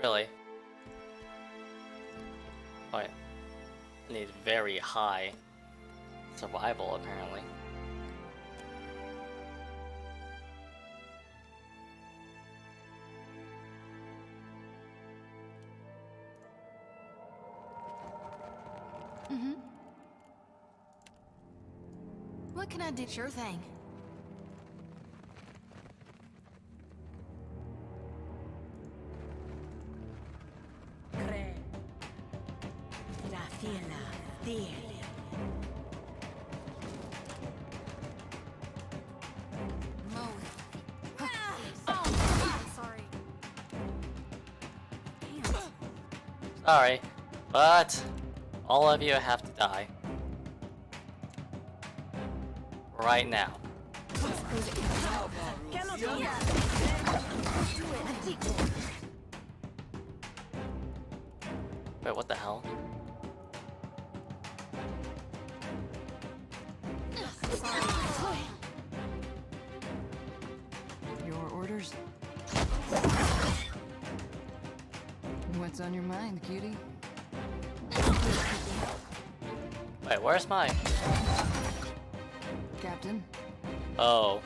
Really? Oh yeah. I need very high survival apparently. Mm-hmm. What can I do? Sure thing. Jadaferlas the Ancient. Sorry. Sorry, but all of you have to die. Right now. Wait, what the hell? Your orders? What's on your mind, cutie? Wait, where's my... Captain? Oh.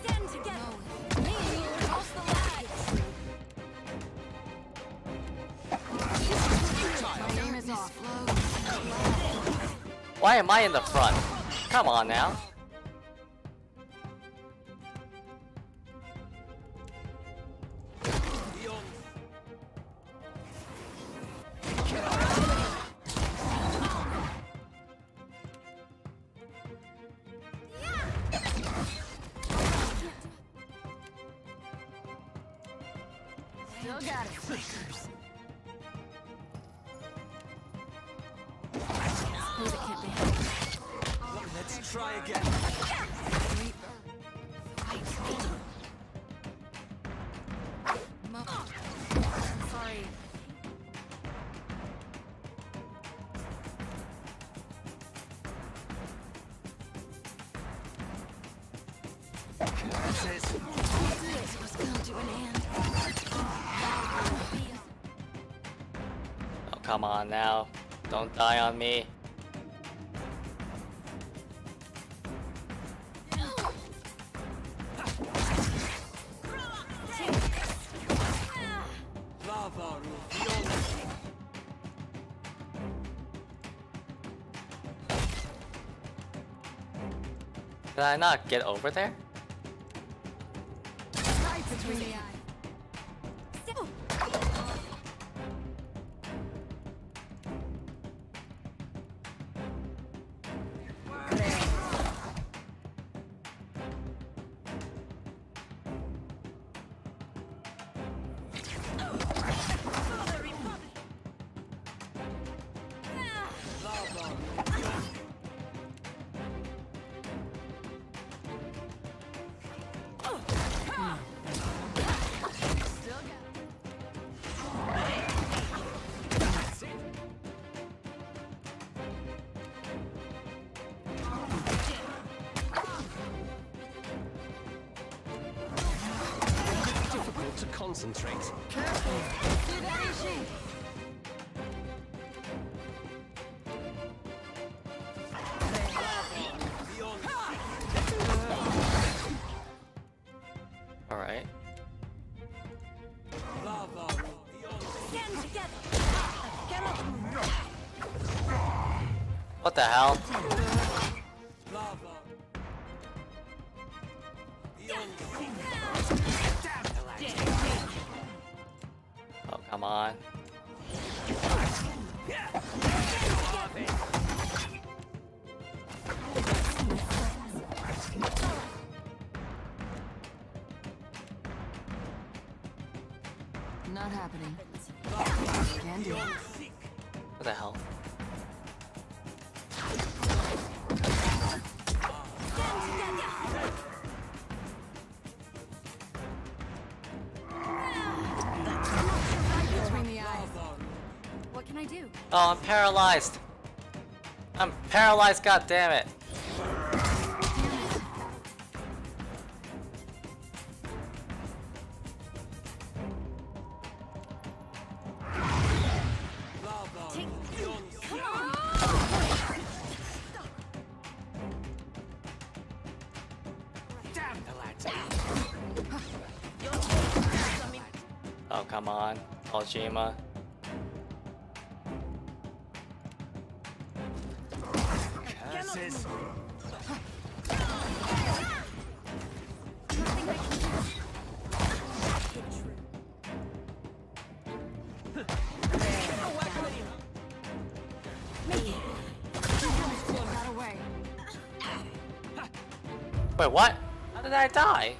Stand together. Me and you cross the line. My name is off. Why am I in the front? Come on now. Still got it. Flickers. Suppose it can't be helped. Let's try again. Sorry. This must come to an end. Oh, come on now. Don't die on me. Did I not get over there? Right between the eyes. Still. Difficult to concentrate. Careful. See that issue? What the hell? Oh, come on. Not happening. Can do. What the hell? Between the eyes. What can I do? Oh, I'm paralyzed. I'm paralyzed, god damn it. Oh, come on, Aljima. Curses. Wait, what? How did I die?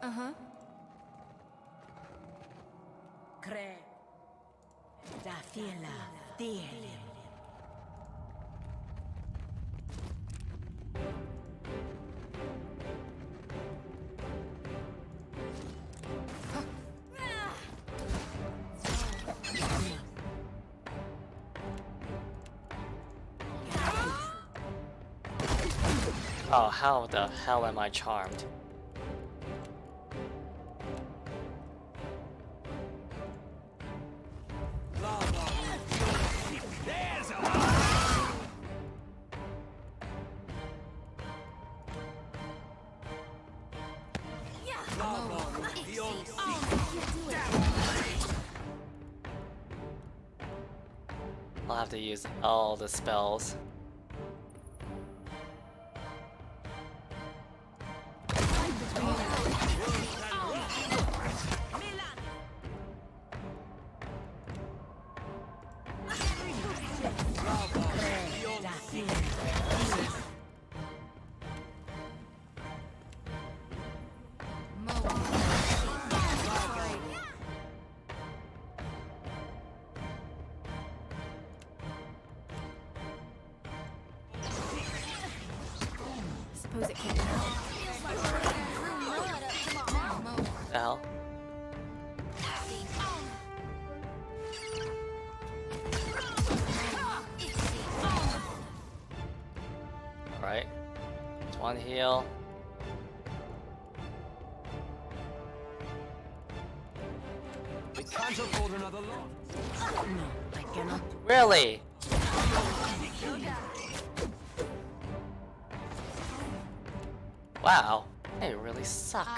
Uh-huh. Jadaferlas the Ancient. Oh, how the hell am I charmed? I'll have to use all the spells. Suppose it can't help. The hell? Alright. It's one heal. We can't afford another lot. No, I cannot. Really? Wow, they really suck.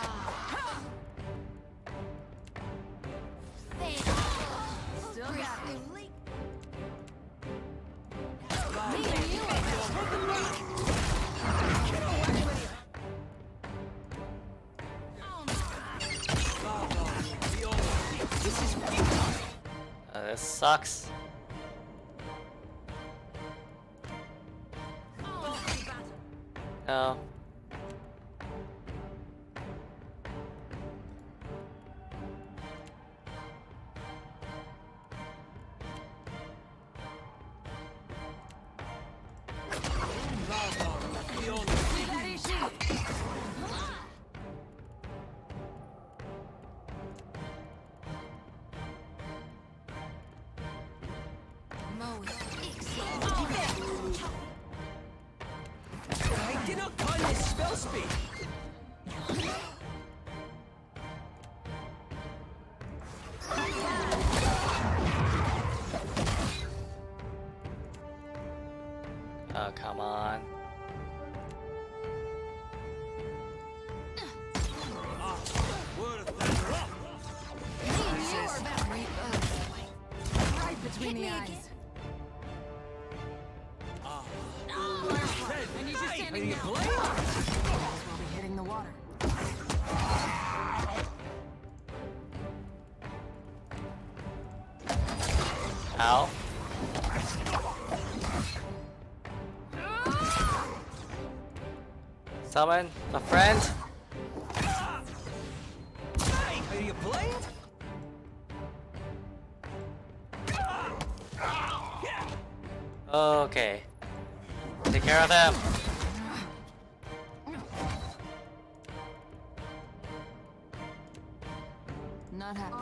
This sucks. No. I cannot call this spell speed. Oh, come on. Right between the eyes. I need you standing down. We'll be hitting the water. Ow. Summon a friend. Are you playing? Okay. Take care of him. Not happy.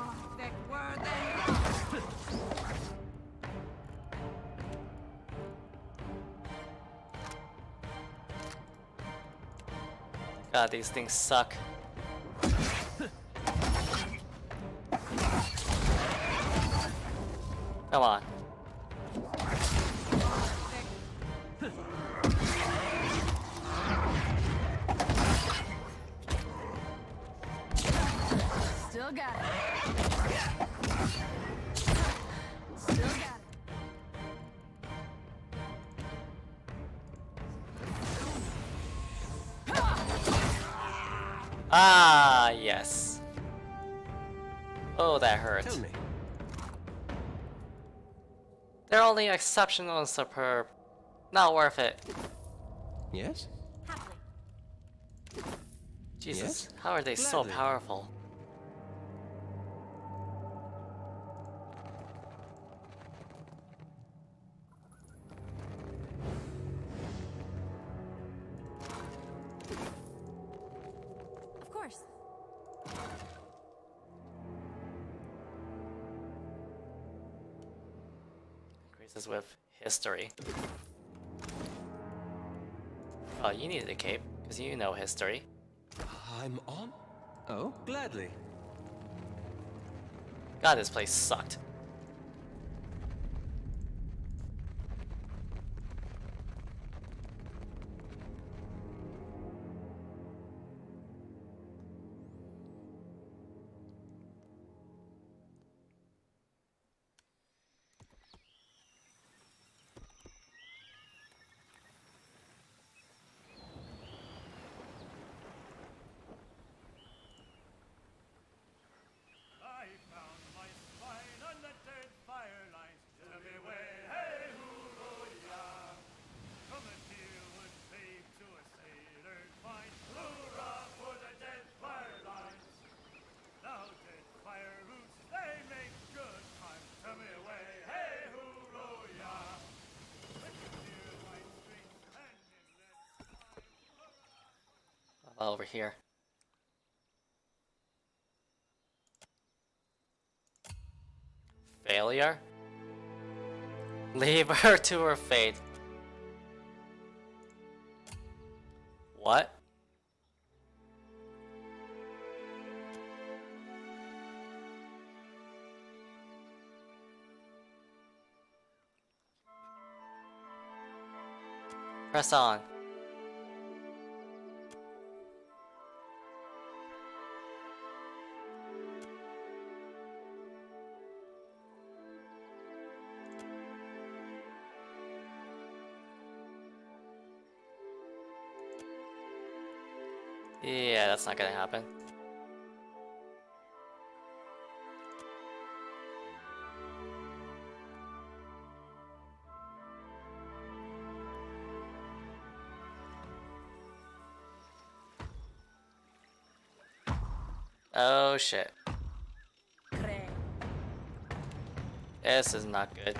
God, these things suck. Come on. Still got it. Still got it. Ah, yes. Oh, that hurt. Tell me. They're only exceptional and superb. Not worth it. Yes? Jesus, Yes? how are they so Gladly. powerful? Of course. Increases with history. Oh, you needed a cape, because you know history. I'm on? Oh, gladly. God, this place sucked. I found my spine on the Deadfire lines. Tell me where, hey, hoo-oh-yeah. Come and deal with babe to a sailor fine. Hoorah for the Deadfire lines. Now Deadfire roots, they make good time. Tell me where, hey, hoo-oh-yeah. Let me feel my strength and let's climb. Over here. Failure? Leave her to her fate. What? Press on. Yeah, that's not gonna happen. Oh shit. This is not good.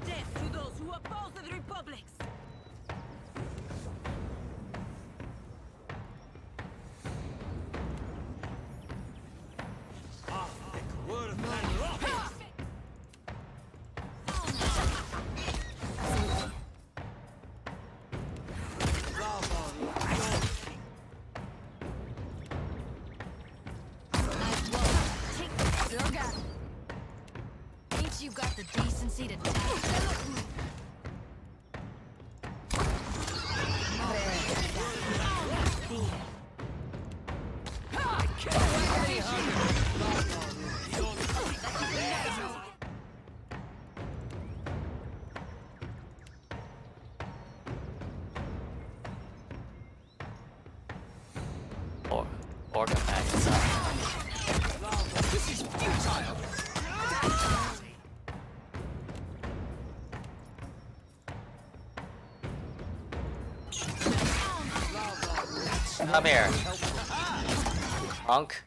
Death to those who oppose the republics! Still got it. Ain't you got the decency to die? Orca maggots up. This is futile. Come here, punk.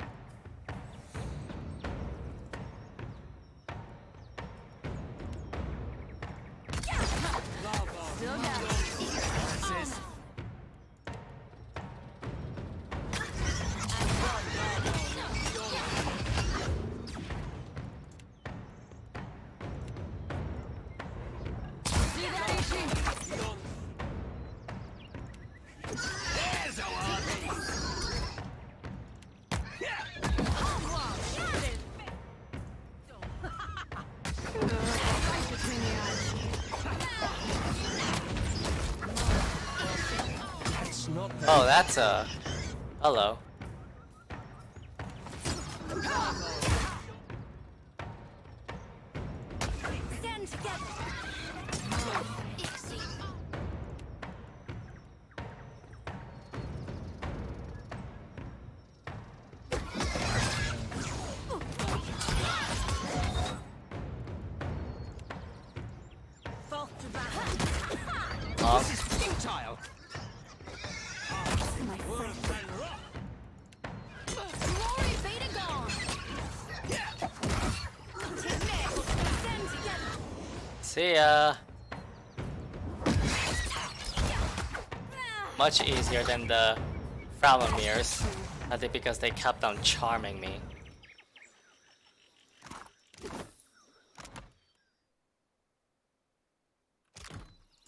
Oh, that's a... Hello. Stand together. This is futile. My friend. Glory be to God. Stand together. See ya. Much easier than the Fampyrs. I think because they kept on charming me.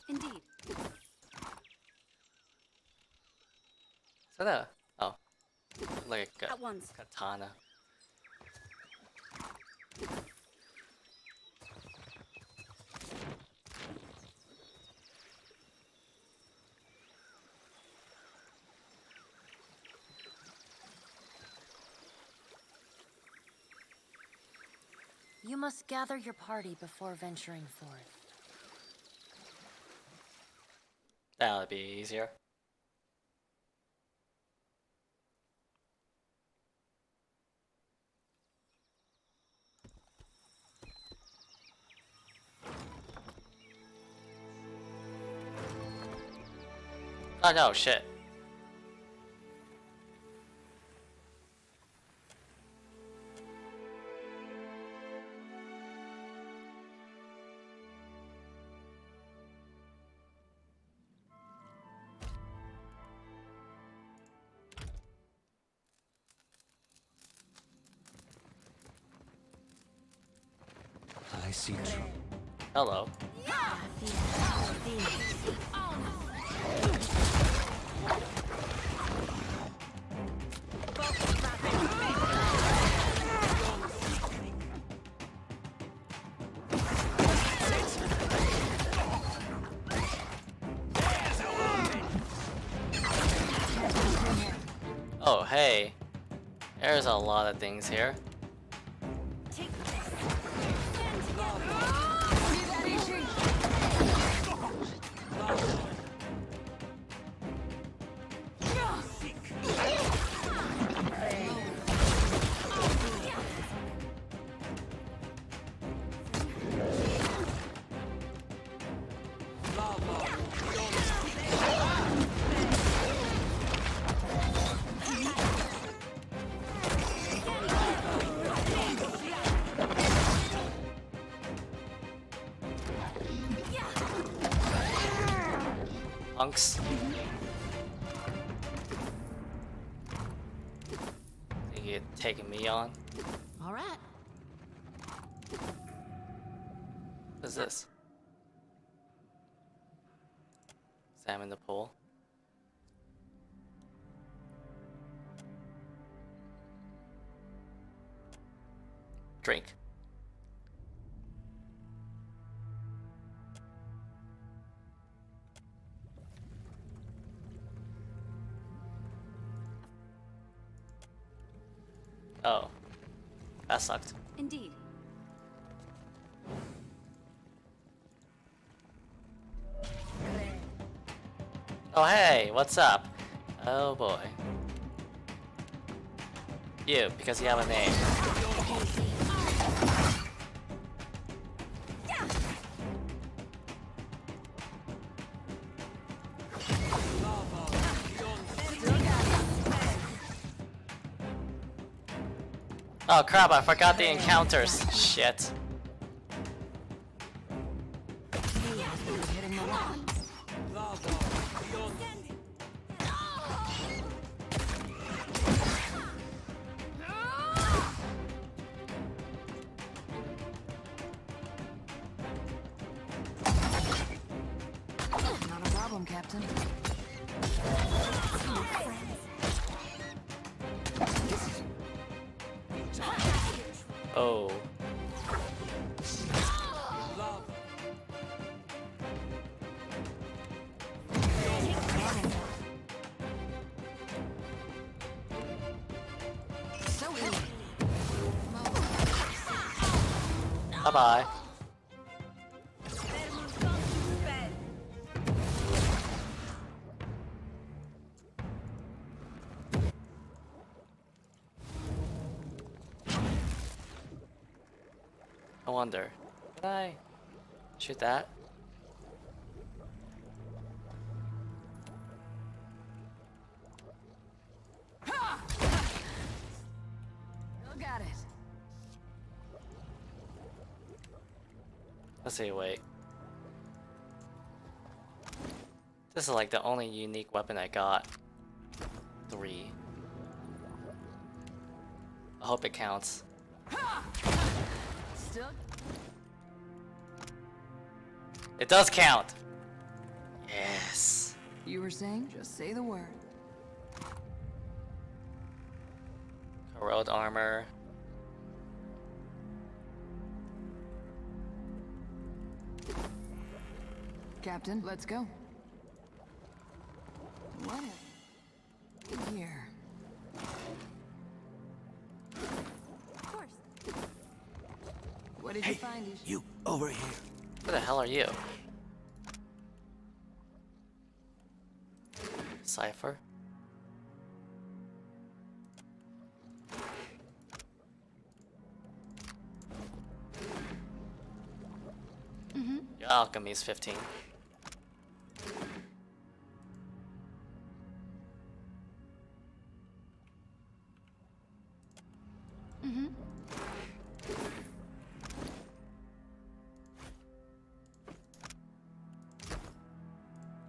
Indeed. Is that a... Oh. Like a At once. katana. You must gather your party before venturing forth. That'll be easier. Oh no, shit. I see true. Hello. Oh, hey. There's a lot of things here. Punks. Think you're taking me on? All right. What's this? Examine the pool. Drink. Oh, that sucked. Indeed. Oh hey, what's up? Oh boy. You, because you have a name. Oh crap, I forgot the encounters. Shit. Not a problem, Captain. Oh. Bye-bye. I wonder, can I shoot that? Still got it. Let's see, wait. This is like the only unique weapon I got. 3. I hope it counts. Still. It does count! Yes. You were saying? Just say the word. Corrode armor. Captain, let's go. What? Here. Of course. What did you find? You, over here. Who the hell are you? Cypher? Your alchemy is 15.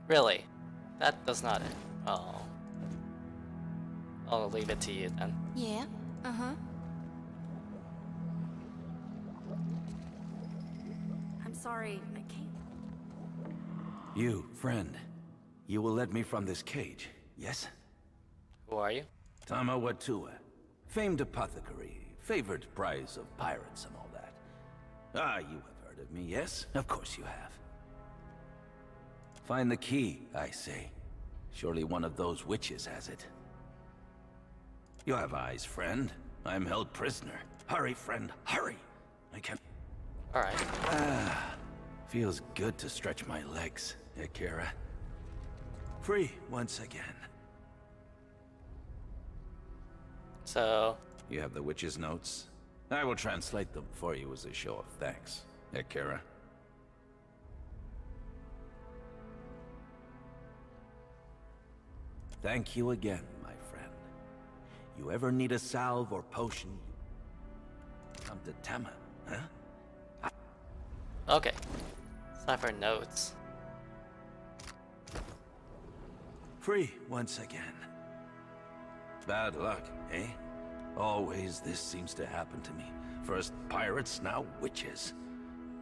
Really? That does not. Oh. I'll leave it to you then. Yeah. Uh-huh. I'm sorry, I can't. You, friend. You will let me from this cage, yes? Who are you? Tama Watua. Famed apothecary. Favored prize of pirates and all that. Ah, you have heard of me, yes? Of course you have. Find the key, I say. Surely one of those witches has it. You have eyes, friend. I'm held prisoner. Hurry, friend, hurry! I can't... Alright. Ah, feels good to stretch my legs, Akira. Free once again. So... You have the witch's notes? I will translate them for you as a show of thanks, Akira. Thank you again, my friend. You ever need a salve or potion, come to Tama, huh? Okay. Cypher notes. Free once again. Bad luck, eh? Always this seems to happen to me. First pirates, now witches.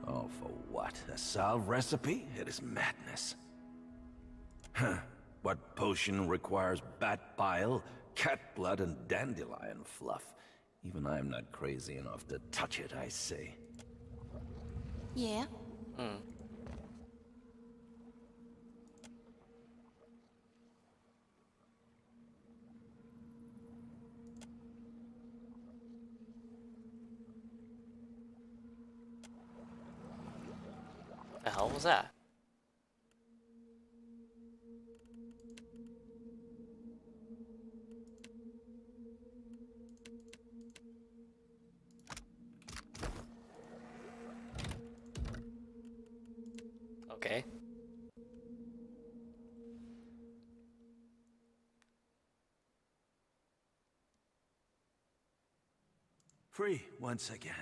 Oh, for what? A salve recipe? It is madness. Huh. What potion requires bat bile, cat blood, and dandelion fluff? Even I'm not crazy enough to touch it, I say. Yeah. The hell was that? Free once again.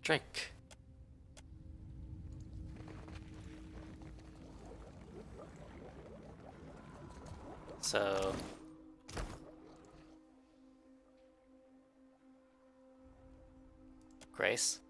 Drink. So Grace.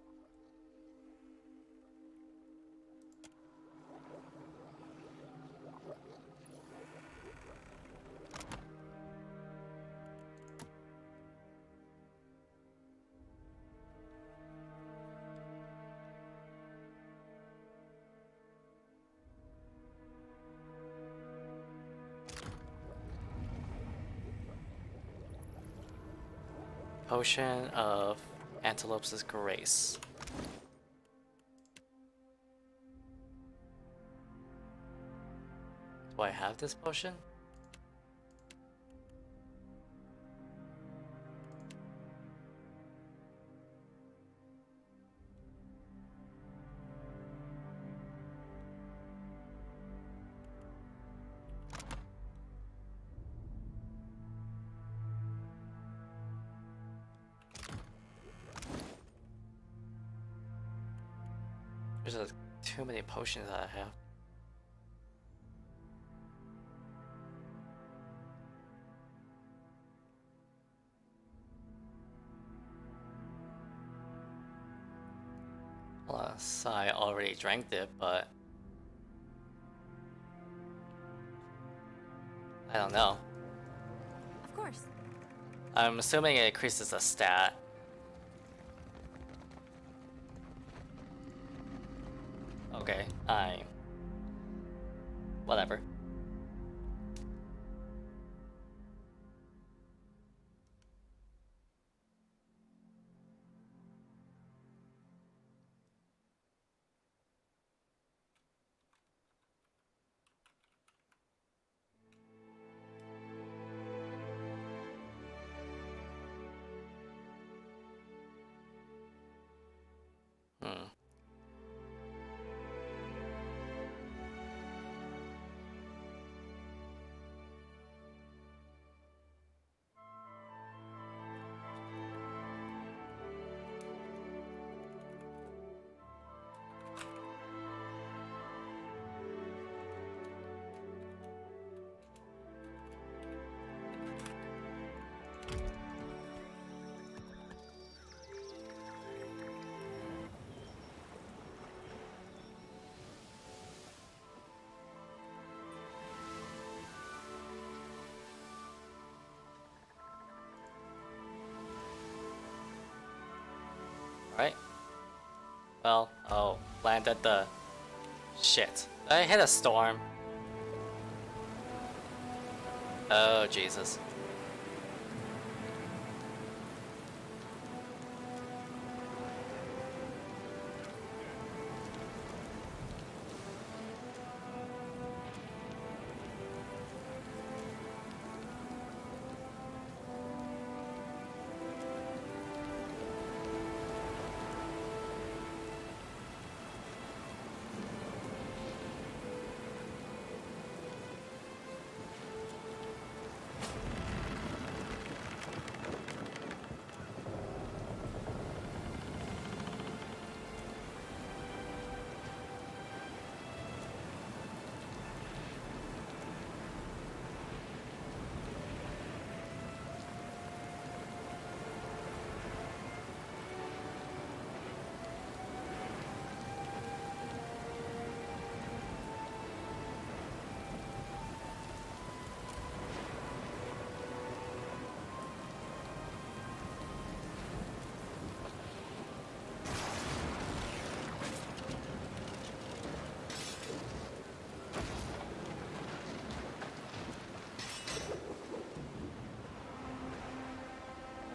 Potion of Antelope's Grace. Do I have this potion? There's too many potions that I have. Plus, I already drank it, but I don't know. Of course. I'm assuming it increases a stat. Okay, whatever. Hmm. Right? Well, oh, landed the shit. I hit a storm. Oh, Jesus.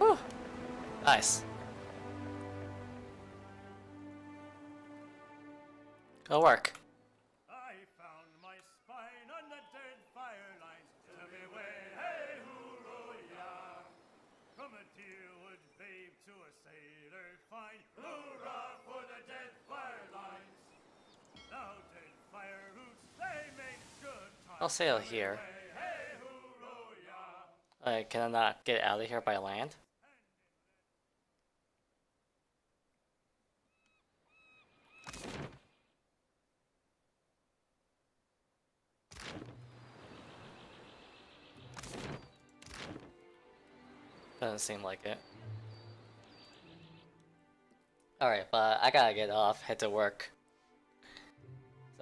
Whew. Nice. Go work. I found my spine on the Deadfire lines. Tell I'll sail here. Can I not get out of here by land? Doesn't seem like it. Alright, but I gotta get off, head to work.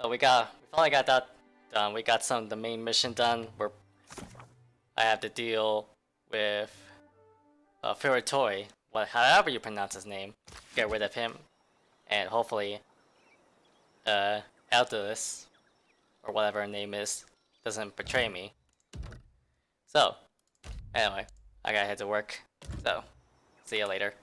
So we finally got that done. We got some of the main mission done. I have to deal with Firatoi, however you pronounce his name. Get rid of him, and hopefully, Eothas, or whatever her name is, doesn't betray me. So, anyway, I gotta head to work. So, see you later.